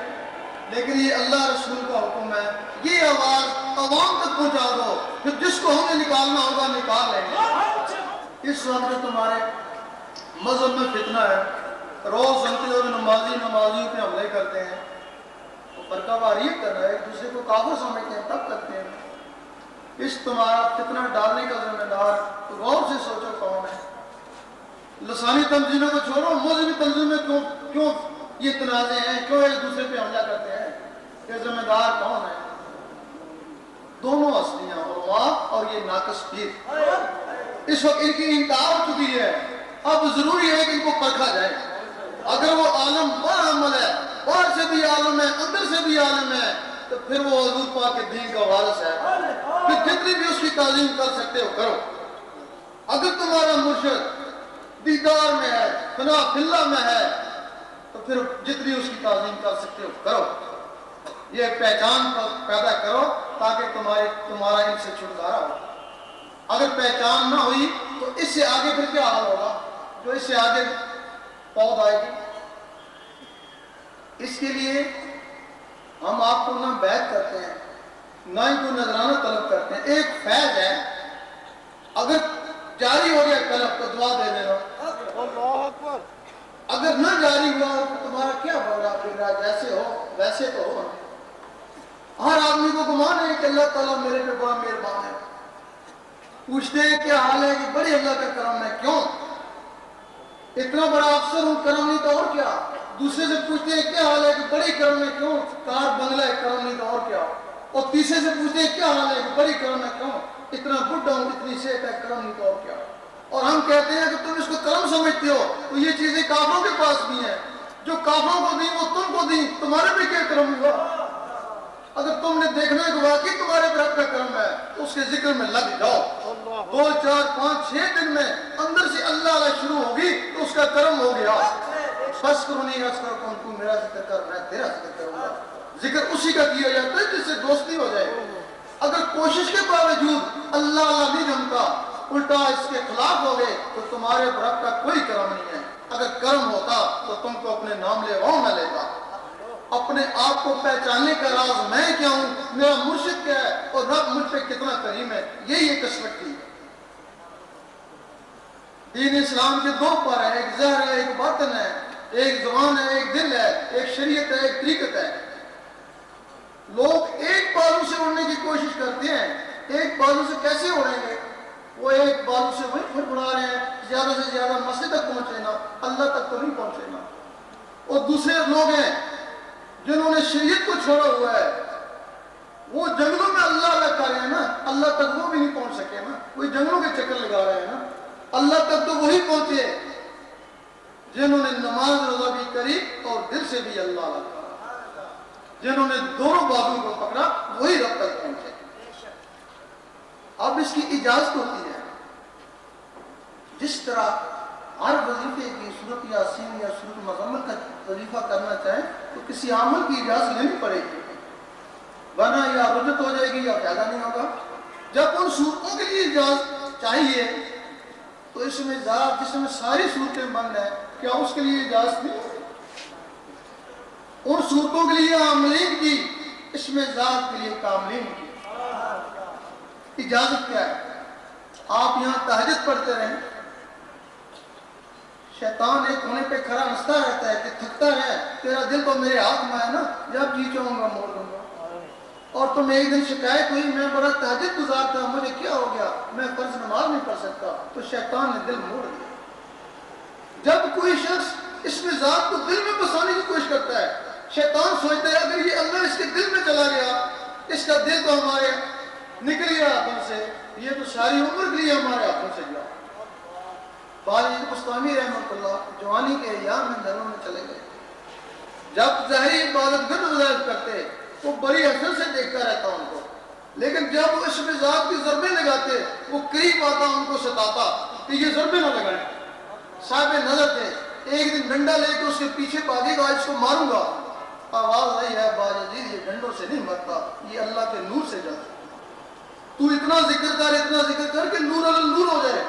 لیکن یہ اللہ رسول کا حکم ہے، یہ آواز عوام تک پہنچا دو، پھر جس کو ہمیں نکالنا ہوگا نکال لیں گے۔ اس وقت جو تمہارے مذہب میں فتنہ ہے، روز سنتے ہو نمازیوں پہ حملے کرتے ہیں، وہ فرقہ واریت کر رہا ہے، ایک دوسرے کو کافر سمجھتے ہیں تب کرتے ہیں۔ اس تمہارا فتنہ ڈالنے کا ذمہ دار غور سے سوچو کون ہے۔ لسانی تنظیموں کو چھوڑو، مذہبی تنظیمیں کیوں یہ تنازع ہیں، کیوں ایک دوسرے پہ حملہ کرتے ہیں، یہ ذمہ دار کون ہے؟ دونوں ہستیاں علماء اور یہ ناقص پیر اس وقت ان کی انتہا ہو چکی ہے. اب ضروری ہے کہ ان کو پرکھا جائے. اگر وہ عالم برعمل ہے, باہر سے بھی عالم ہے, اندر سے بھی عالم ہے, تو پھر وہ حضور پاک کے دین کا وارث ہے. پھر جتنی بھی اس کی تعظیم کر سکتے ہو کرو. اگر تمہارا مرشد دیدار میں ہے, فنا فی اللہ میں ہے, تو پھر جتنی اس کی تعظیم کر سکتے ہو کرو. یہ پہچان پیدا کرو تاکہ تمہارا ان سے چھٹکارا ہو. اگر پہچان نہ ہوئی تو اس سے آگے پھر کیا حال ہوگا؟ جو اس سے آگے پود آئے گی. اس کے لیے ہم آپ کو نہ بیعت کرتے ہیں, نہ ہی کوئی نذرانہ طلب کرتے ہیں. ایک فیض ہے, اگر جاری ہو گیا طلب تو دعا دے دینا. اگر نہ جاری ہوا تو تمہارا کیا بگڑا, جیسے ہو ویسے تو ہو. ہر آدمی کو گمان ہے کہ اللہ تعالیٰ میرے پہ بڑا مہربان ہے. پوچھتے ہیں کیا حال ہے کہ بڑے اللہ کا کرم ہے. کیوں؟ اتنا بڑا افسر ہوں, کرم نہیں تو اور کیا. دوسرے سے پوچھتے ہیں کیا حال ہے کہ بڑی کرم ہے. کیوں؟ کار بنگلہ ہے, کرم نہیں تو اور کیا. اور تیسرے سے پوچھتے ہیں کیا حال ہے کہ بڑی کرم ہے. کیوں؟ اتنا بڈھا ہوں, اتنی صحت ہے, کرم نہیں تو اور کیا. اور ہم کہتے ہیں کہ تم اس کو کرم سمجھتے ہو تو یہ چیزیں کافروں کے پاس بھی ہیں. جو کافروں کو دیں وہ تم کو دیں, تمہارے پہ کیا کرم ہوا؟ اگر تم نے دیکھنا ہے کہ واقعی تمہارے پر رب کا کرم ہے تو اس کے ذکر میں لگ جاؤ. 2 4 5 6 دن میں اندر سے اللہ اللہ شروع ہوگی تو اس کا کرم ہو گیا. بس کرو نہیں بس کرو, تو میرا ذکر کر, میں تیرا ذکر کروں گا. ذکر اسی کا کیا جاتا ہے جس سے دوستی ہو جائے. اگر کوشش کے باوجود اللہ اللہ نہیں جمتا, الٹا اس کے خلاف ہو گئے تو تمہارے رب کا کوئی کرم نہیں ہے. اگر کرم ہوتا تو تم کو اپنے نام لیواؤں نہ لیتا. اپنے آپ کو پہچاننے کا راز میں کیا ہوں, میرا مرشد کیا ہے, اور رب مجھ پہ کتنا کریم ہے, یہی ایک قسمت کی. دین اسلام کے 2 پر ہیں, ایک ظاہر ہے, ایک باطن ہے, ایک زبان ہے, ایک دل ہے, ایک شریعت ہے, ایک طریقت ہے. لوگ ایک بالو سے اڑنے کی کوشش کرتے ہیں. ایک بالو سے کیسے اڑیں گے؟ وہ ایک بالو سے وہی پھڑپڑا رہے ہیں, زیادہ سے زیادہ مسجد تک پہنچے نا, اللہ تک تو نہیں پہنچے نا. اور دوسرے لوگ ہیں جنہوں نے شریعت کو چھوڑا ہوا ہے, وہ جنگلوں میں اللہ اللہ کر رہے ہیں نا, اللہ تک وہ بھی نہیں پہنچ سکے نا. کوئی جنگلوں کے چکر لگا رہے ہیں نا, اللہ تک تو وہی پہنچے جنہوں نے نماز روزہ بھی کری اور دل سے بھی اللہ اللہ کہا. جنہوں نے دونوں بازو کو پکڑا وہی رب تک پہنچے. اب اس کی اجازت ہوتی ہے. جس طرح ہر وظیفے کی صورت یاسین یا صورت مزمل کا وظیفہ کرنا چاہیں تو کسی عمل کی اجازت لینی پڑے گی, ورنہ یا رجت ہو جائے گی یا فائدہ نہیں ہوگا. جب ان صورتوں کے لیے اجازت چاہیے تو اس میں ذات جس میں ساری صورتیں بند ہیں, کیا اس کے لیے اجازت نہیں؟ ان صورتوں کے لیے عاملین کی, اس میں ذات کے لیے کاملین کی اجازت کیا ہے؟ آپ یہاں تہجد پڑھتے رہیں, شیطان ایک کونے پہ کھڑا ہنستا رہتا ہے کہ تھکتا ہے, تیرا دل تو میرے ہاتھ میں ہے نا, جب جی چاہوں گا موڑ دوں گا. اور تم ایک دن شکایت ہوئی میں بڑا تہجد گزار تھا, مجھے کیا ہو گیا, میں فرض نماز نہیں پڑھ سکتا, تو شیطان نے دل موڑ دیا. جب کوئی شخص اس میں ذات کو دل میں بسانے کی کوشش کرتا ہے, شیطان سوچتا ہے اگر یہ اللہ اس کے دل میں چلا گیا, اس کا دل تو ہمارے نکل گیا ہاتھوں سے, یہ تو ساری عمر کے لیے ہمارے ہاتھوں سے گیا. باجی بستامی رحمۃ اللہ جوانی کے ایام میں دھروں میں چلے گئے. جب ظاہری عبادت گرد وظائف کرتے وہ بڑی حسرت سے دیکھتا رہتا ان کو, لیکن جب وہ اس میں ذات کی ضربیں لگاتے وہ قریب آتا ان کو ستاتا کہ یہ ضربیں نہ لگائیں. صاحب نظر تھے, ایک دن ڈنڈا لے کے اس کے پیچھے بھاگے گا, اس کو ماروں گا. آواز آئی ہے باجی یہ ڈنڈوں سے نہیں مرتا, یہ اللہ کے نور سے جاتا. تو اتنا ذکر کر کہ نور علی نور ہو جائے.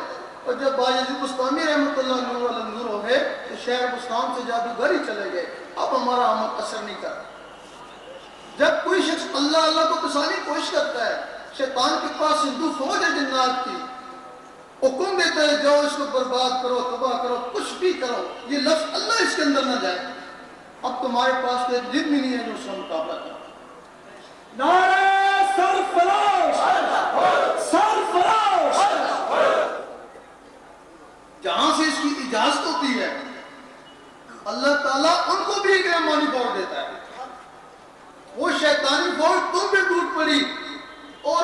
اور جب باجی بستامی رحمۃ اللہ نور علی نور ہو گئے تو شہر بستان سے جادوگر ہی چلے گئے, اب ہمارا عمل اثر نہیں کرتا. جب کوئی شخص اللہ اللہ کو پسانے کی کوشش کرتا ہے, شیطان کے پاس ہندو فوج ہے جنات کی, حکم دیتا ہے جاؤ اس کو برباد کرو, تباہ کرو, کچھ بھی کرو, یہ لفظ اللہ اس کے اندر نہ جائے. اب تمہارے پاس کوئی جن بھی نہیں ہے جو اس کا مقابلہ کرو. نعرہ سرفراز, سرفراز. جہاں سے اس کی اجازت ہوتی ہے اللہ تعالیٰ ان کو بھی ایک رحمانی فوج دیتا ہے. وہ شیطانی فوج تم پہ ٹوٹ پڑی اور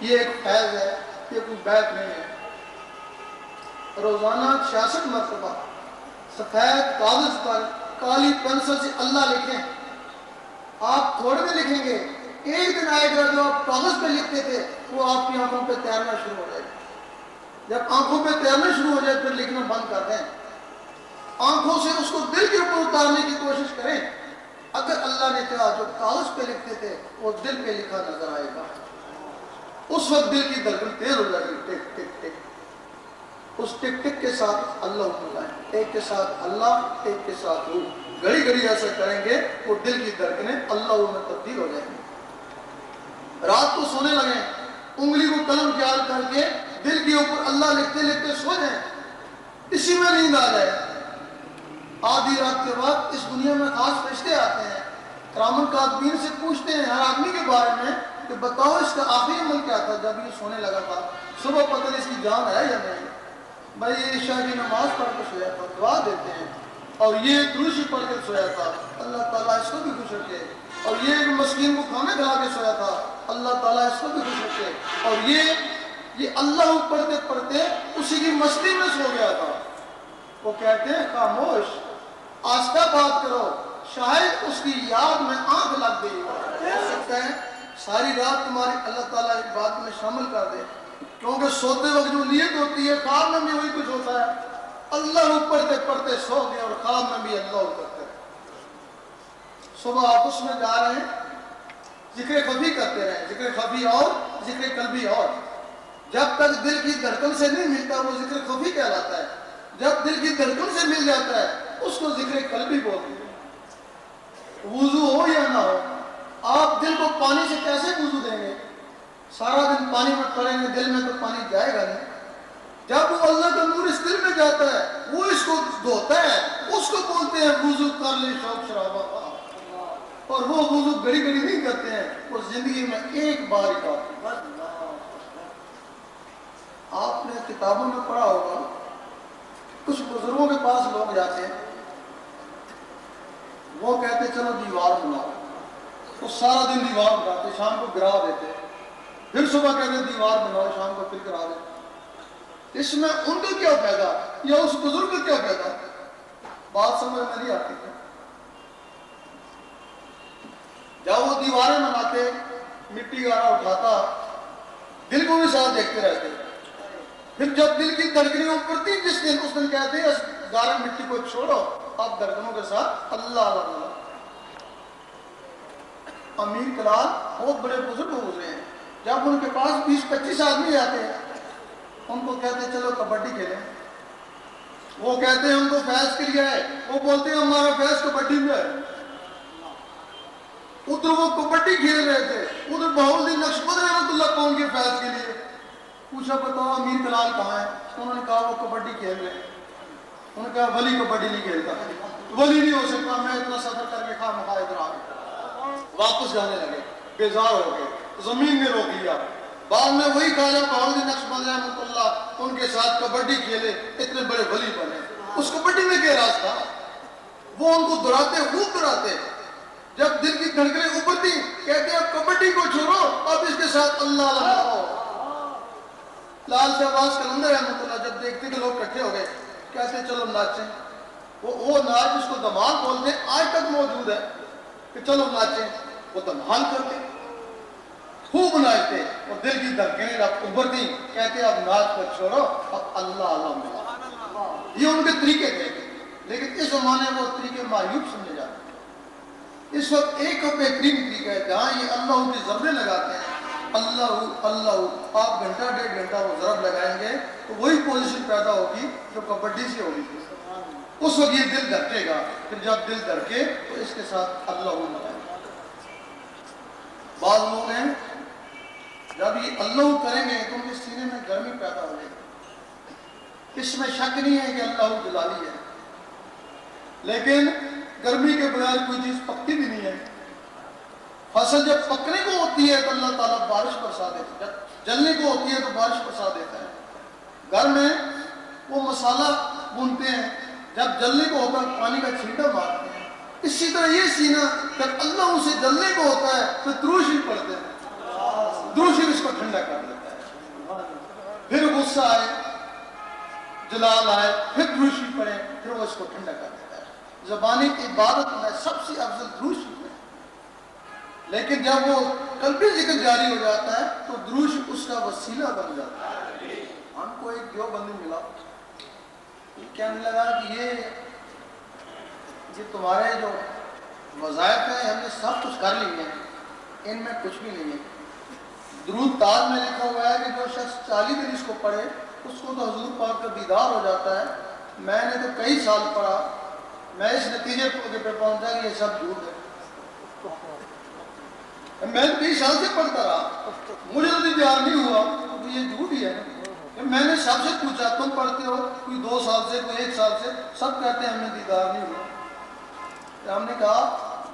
یہ ایک فیض ہے، یہ کوئی بیت نہیں ہے۔ روزانہ 66 مرتبہ سفید کاغذ پر کالی پنسل سے اللہ لکھیں۔ آپ تھوڑے میں لکھیں گے، ایک دن آئے گا جو آپ کاغذ پہ لکھتے تھے وہ آپ کی آنکھوں پہ تیرنا شروع ہو جائے گا۔ جب آنکھوں پہ تیرنا شروع ہو جائے پھر لکھنا بند کر دیں، آنکھوں سے اس کو دل کے اوپر اتارنے کی کوشش کریں۔ اگر اللہ نے چاہا جو کاغذ پہ لکھتے تھے وہ دل پہ لکھا نظر آئے گا، اس وقت دل کی دھڑکن تیز ہو جائے گی، ٹک ٹک ٹک۔ اس ٹک ٹک کے ساتھ اللہ ملائیں، ایک کے ساتھ اللہ، ایک کے ساتھ روح، گھڑی گھڑی ایسا کریں گے وہ دل کی دھڑکنیں اللہ میں تبدیل ہو جائیں گی۔ رات کو سونے لگیں، انگلی کو قلم خیال کر کے دل کے اوپر اللہ لکھتے لکھتے سو جائیں، اسی میں نیند آ جائے۔ آدھی رات کے بعد اس دنیا میں خاص فرشتے آتے ہیں، کرام الکاتبین سے پوچھتے ہیں ہر آدمی کے بارے میں کہ بتاؤ اس کا آخری عمل کیا تھا جب یہ سونے لگا تھا، صبح پتہ نہیں اس کی جان ہے یا نہیں۔ بھائی یہ عشاء کی نماز پڑھ کے سویا تھا، دعا دیتے ہیں، اور یہ دروشی پڑھ کے سویا تھا، اللہ تعالیٰ اس کو بھی خوش رکھے۔ اور یہ مسکین کو کھانا کھلا کے سویا تھا، اللہ تعالیٰ اس کو بھی خوش رکھے۔ اور یہ اللہ پڑھتے پڑھتے اسی کی مستی میں سو گیا تھا۔ وہ کہتے ہیں خاموش، آہستہ بات کرو، شاید اس کی یاد میں آنکھ لگ گئی ہو سکتا ہے ساری رات تمہاری اللہ تعالیٰ ایک بات میں شامل کر دے، کیونکہ سوتے وقت جو نیت ہوتی ہے خواب میں بھی وہی کچھ ہوتا ہے۔ اللہ پڑھتے پڑھتے سو گئے اور خواب میں بھی اللہ پڑھتے، صبح آپ اس میں جا رہے ہیں، ذکر خفی کرتے رہیں، ذکر خفی اور ذکر قلبی اور۔ جب تک دل کی دھڑکن سے نہیں ملتا وہ ذکر خفی کہلاتا ہے، جب دل کی دھڑکن سے مل جاتا ہے اس کو ذکر قلبی بولتے ہیں۔ وضو ہو یا نہ ہو، آپ دل کو پانی سے کیسے وضو دیں گے؟ سارا دن پانی میں پڑیں گے، دل میں تو پانی جائے گا نہیں۔ جب وہ اللہ کا نور اس دل میں جاتا ہے وہ اس کو دھوتا ہے، اس کو بولتے ہیں وضو کر لے شوق شرابہ کا۔ اور وہ وضو گھڑی گھڑی نہیں کرتے ہیں، وہ زندگی میں ایک بار ہی کرتے ہیں۔ آپ نے کتابوں میں پڑھا ہوگا، کچھ بزرگوں کے پاس لوگ جاتے ہیں، وہ کہتے چلو دیوار بناؤ، وہ سارا دن دیوار بناتے، شام کو گرا دیتے، پھر صبح کہتے دیوار بناؤ، شام کو پھر گرا دیتے۔ اس میں ان کا کیا فائدہ یا اس بزرگ کا کیا فائدہ؟ بات سمجھ میں نہیں آتی۔ جب وہ دیواریں بناتے، مٹی گارا اٹھاتا، دل کو بھی ساتھ دیکھتے رہتے، پھر جب دل کی دھڑکنیں اپرتی جس دن، اس دن کہتے ہیں اس گارے مٹی کو چھوڑو، اب دھڑکنوں کے ساتھ اللہ اللہ۔ امیر کلال بہت بڑے بزرگ گزرے ہیں، جب ان کے پاس 20-25 آدمی آتے ہیں، ان کو کہتے ہیں چلو کبڈی کھیلیں، وہ کہتے ہیں ہم کو فیض کے لیے ہے، وہ بولتے ہیں ہمارا فیض کبڈی میں ہے۔ ادھر وہ کبڈی کھیل رہے تھے، ادھر بہاؤالدین نقشبند رحمۃ اللہ قوم کے فیض کے لیے۔ پوچھا بتاؤ امیر کلال کہاں ہے؟ انہوں نے کہا وہ کبڈی کھیل رہے ہیں۔ انہوں نے کہا ولی کبڈی نہیں کھیلتا، ولی نہیں ہو سکتا، میں اتنا سفر کر کے خواہ مخواہ ادھر آ گیا۔ واپس جانے لگے، بیزار ہو گئے، زمین نے روک لیا۔ بعد میں وہی خواجہ بہاؤالدین نقشبند رحمۃ اللہ ان کے ساتھ کبڈی کھیلے، اتنے بڑے ولی بنے۔ اس کبڈی میں کیا راز تھا؟ وہ ان کو دہراتے، خوب دہراتے، جب دل کی دھڑکنیں ابھرتی کہتے اب کبڈی کو چھوڑو، اب اس کے ساتھ اللہ لگاؤ۔ لال شہباز قلندر رحمۃ اللہ جب دیکھتے کہ لوگ اکٹھے ہو گئے، کہتے چلو ناچیں۔ وہ ناچ اس کو دھمال بولتے ہیں، آج تک موجود ہے کہ چلو ناچیں۔ وہ دھمال کرتے، خوب ناچتے، اور دل کی دھڑکنیں جب ابھرتی کہتے اب ناچ کو چھوڑو، اب اللہ اللہ ملا۔ یہ ان کے طریقے تھے، لیکن اس زمانے میں وہ طریقے معیوب سمجھے جاتے ہیں۔ اس وقت ایک بہترین طریقہ ہے جہاں یہ اللہ کی ضربیں لگاتے ہیں، اللہ اللہ، آپ گھنٹہ 1.5 گھنٹہ وہ ضرب لگائیں گے تو وہی پوزیشن پیدا ہوگی جو کبڈی سے ہوگی۔ اس وقت یہ دل دھڑکے گا، پھر جب دل دھڑکے تو اس کے ساتھ اللہ لگائیں گے۔ بعض لوگ ہیں جب یہ اللہ کریں گے تو ان کے سینے میں گرمی پیدا ہو گی، اس میں شک نہیں ہے کہ اللہ جلالی ہے، لیکن گرمی کے بغیر کوئی چیز پکتی بھی نہیں ہے۔ فصل جب پکنے کو ہوتی ہے تو اللہ تعالیٰ بارش برسا دیتا ہے، جب جلنے کو ہوتی ہے تو بارش برسا دیتا ہے۔ گھر میں وہ مسالہ بھونتے ہیں، جب جلنے کو ہوتا ہے پانی کا چھینٹا مارتے ہیں۔ اسی طرح یہ سینہ جب اللہ اسے جلنے کو ہوتا ہے تو دروشی پڑھتے ہیں، دروشی اس کو ٹھنڈا کر دیتا ہے۔ غصہ آئے، جلال آئے، پھر درود شریف پڑھیں، پھر وہ اس کو ٹھنڈا کر دیتا ہے۔ زبانی عبادت میں سب سے افضل درود شریف ہے، لیکن جب وہ قلبی ذکر جاری ہو جاتا ہے تو درود شریف اس کا وسیلہ بن جاتا ہے۔ ہم کو ایک دیوبندی ملا، کہنے لگا کہ یہ تمہارے جو وظائف ہیں ہم نے سب کچھ کر لیے ہیں، ان میں کچھ بھی نہیں ہے۔ درود تاج میں لکھا ہوا ہے کہ جو شخص 40 دن اس کو پڑھے اس کو تو حضور پاک کا دیدار ہو جاتا ہے۔ میں نے تو کئی سال پڑھا، میں اس نتیجے پہ پہنچا کہ یہ سب جھوٹ ہے۔ میں 20 سال سے پڑھتا رہا، مجھے تو دیدار نہیں ہوا تو یہ جھوٹ ہی ہے۔ میں نے سب سے پوچھا تم پڑھتے ہو، کوئی 2 سال سے، کوئی 1 سال سے، سب کہتے ہیں ہمیں دیدار نہیں ہوا۔ ہم نے کہا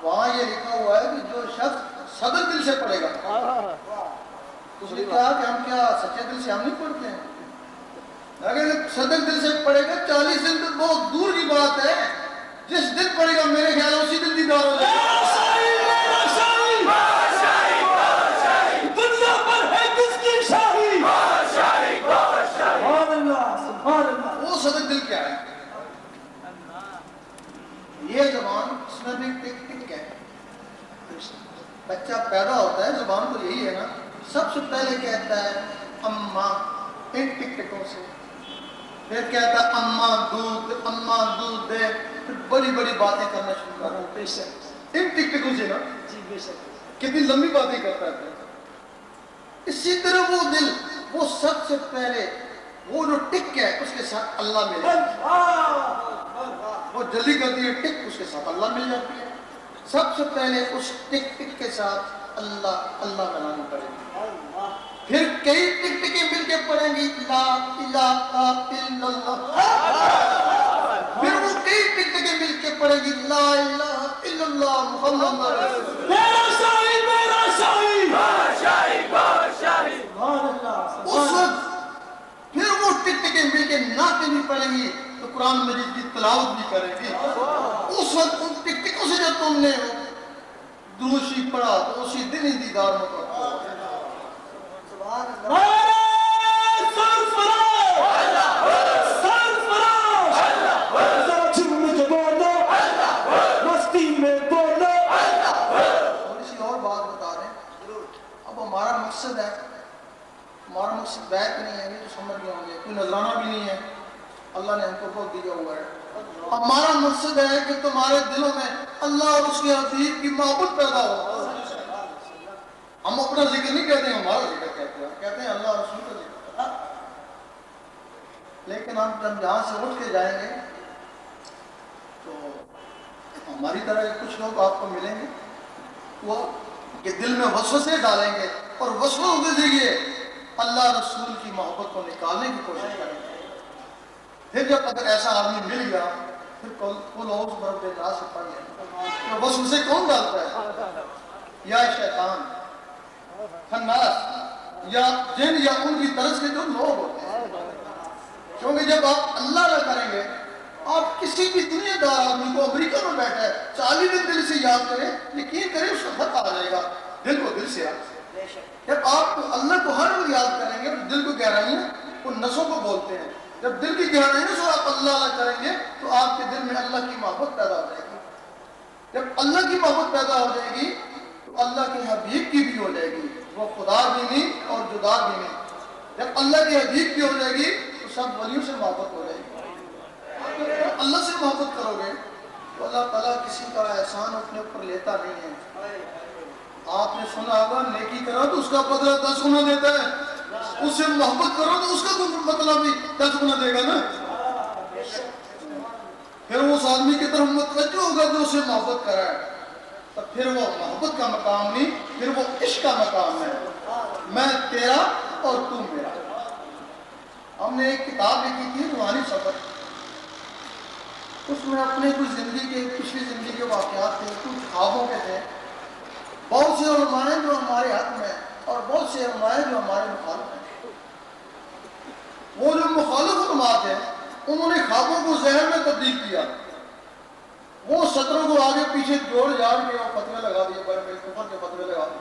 وہاں یہ لکھا ہوا ہے کہ جو شخص صدق دل سے پڑھے گا، اس نے کہا کہ ہم کیا سچے دل سے ہم نہیں پڑھتے ہیں؟ اگر صدق دل سے پڑھے گا 40 دن تو بہت دور کی بات ہے، جس دن پڑھے گا میرے خیال اسی دن دیدار ہو جائے گا۔ دنیا پر ہے کس کی شاہی؟ سبحان اللہ، سبحان اللہ۔ وہ صدق دل کیا ہے؟ یہ زبان اس میں بھی ٹک ٹک ہے۔ بچہ پیدا ہوتا ہے زبان تو یہی ہے نا، سب سے پہلے کہتا ہے اماں، ان ٹک ٹکوں سے، پھر کہتا ہے اماں دودھ دے، پھر بڑی بڑی باتیں کرنا شروع کرتا ہے۔ بے شک، ان ٹک ٹکوں سے نا، جی بے شک۔ کتنی لمبی باتیں کرتا ہے۔ اسی طرح وہ دل، وہ سب سے پہلے وہ جو ٹک ہے اس کے ساتھ اللہ ملے، وہ جلدی کرتی ہے ٹک، اس کے ساتھ اللہ مل جاتی ہے۔ سب سے پہلے اس ٹک ٹک کے ساتھ اللہ ملانی پڑے گی، پھر کئی ٹک ٹکیں مل کے پڑھیں گی لا الہ الا اللہ، پھر وہ کئی ٹک ٹکیں مل کے پڑھیں گی لا الہ الا اللہ محمد رسول اللہ۔ میرا شاہی، میرا شاہی، سبحان اللہ، اس وقت پھر وہ ٹک ٹکیں مل کے نعتیں بھی پڑھیں گی تو قرآن مجید کی تلاوت بھی کریں گی۔ اس وقت ان ٹک ٹکوں سے جب تم نے درود شریف پڑھا تو اسی دن ہی دیدار مطلب مستی میں بولو۔ تھوڑی سی اور بات بتا رہے ہیں۔ اب ہمارا مقصد ہے، ہمارا مقصد بیت نہیں ہے، یہ تو سمجھ گئے ہوں گے، کوئی نذرانہ بھی نہیں ہے، اللہ نے ہم کو بہت دیا ہوا ہے۔ ہمارا مقصد ہے کہ تمہارے دلوں میں اللہ اور اس کے حبیب کی محبت پیدا ہو۔ ہم اپنا ذکر نہیں کہتے ہیں، ہمارا ذکر کہتے ہیں اللہ اور رسول کا ذکر۔ لیکن ہم جب یہاں سے اٹھ کے جائیں گے تو ہماری طرح کچھ لوگ آپ کو ملیں گے، وہ کہ دل میں وسوسے ڈالیں گے اور وسوسوں کے ذریعے اللہ رسول کی محبت کو نکالنے کی کوشش کریں گے۔ پھر جب اگر ایسا آدمی مل گیا پھر کل اور برب ناس سے پڑھ لیں، تو وسوسے کون ڈالتا ہے؟ یا شیطان، خناس، یا جن، یا ان کی طرف کے جو لوگ ہوتے ہیں۔ کیونکہ جب آپ اللہ نہ کریں گے، آپ کسی بھی دنیا دار آدمی کو امریکہ میں بیٹھا ہے 40 دن دل سے یاد کریں، یقین کریں اس کو خط آ جائے گا دل کو دل سے۔ جب آپ اللہ کو ہر وقت یاد کریں گے تو دل کو گہرائیاں ان نسوں کو بولتے ہیں، جب دل کی گہرائیوں سے آپ اللہ کریں گے تو آپ کے دل میں اللہ کی محبت پیدا ہو جائے گی۔ جب اللہ کی محبت پیدا ہو جائے گی تو اللہ کے حبیب کی بھی ہو جائے گی، وہ خدا بھی نہیں اور جدا بھی نہیں۔ جب اللہ کے حبیب کی ہو جائے گی تو سب ولیوں سے محبت ہو جائے گی۔ جب اللہ سے محبت کرو گے تو اللہ تعالیٰ کسی کا احسان اپنے اوپر لیتا نہیں ہے۔ آپ نے سنا ہوگا نیکی کرو تو اس کا بدلہ 10 گنا دیتا ہے، اس سے محبت کرو تو اس کا بدلہ بھی 10 گنا دے گا نا۔ پھر وہ اس آدمی کی طرف متوجہ ہوگا جو اسے محبت کرا ہے، تو پھر وہ محبت کا مقام نہیں، پھر وہ عشق کا مقام ہے، میں تیرا اور تو میرا۔ ہم نے ایک کتاب لکھی تھی روحانی سفر، اس میں اپنے کچھ زندگی کے، پچھلی زندگی کے واقعات تھے، کچھ خوابوں کے تھے۔ بہت سے علماء ہیں جو ہمارے حق میں اور بہت سے علماء ہیں جو ہمارے مخالف ہیں۔ وہ جو مخالف علماء تھے انہوں نے خوابوں کو ذہن میں تبدیل کیا، وہ سطروں کو آگے پیچھے جوڑ جاڑ کے اور فتوے لگا دیے، بڑے بڑے کفر کے فتوے لگا دیے۔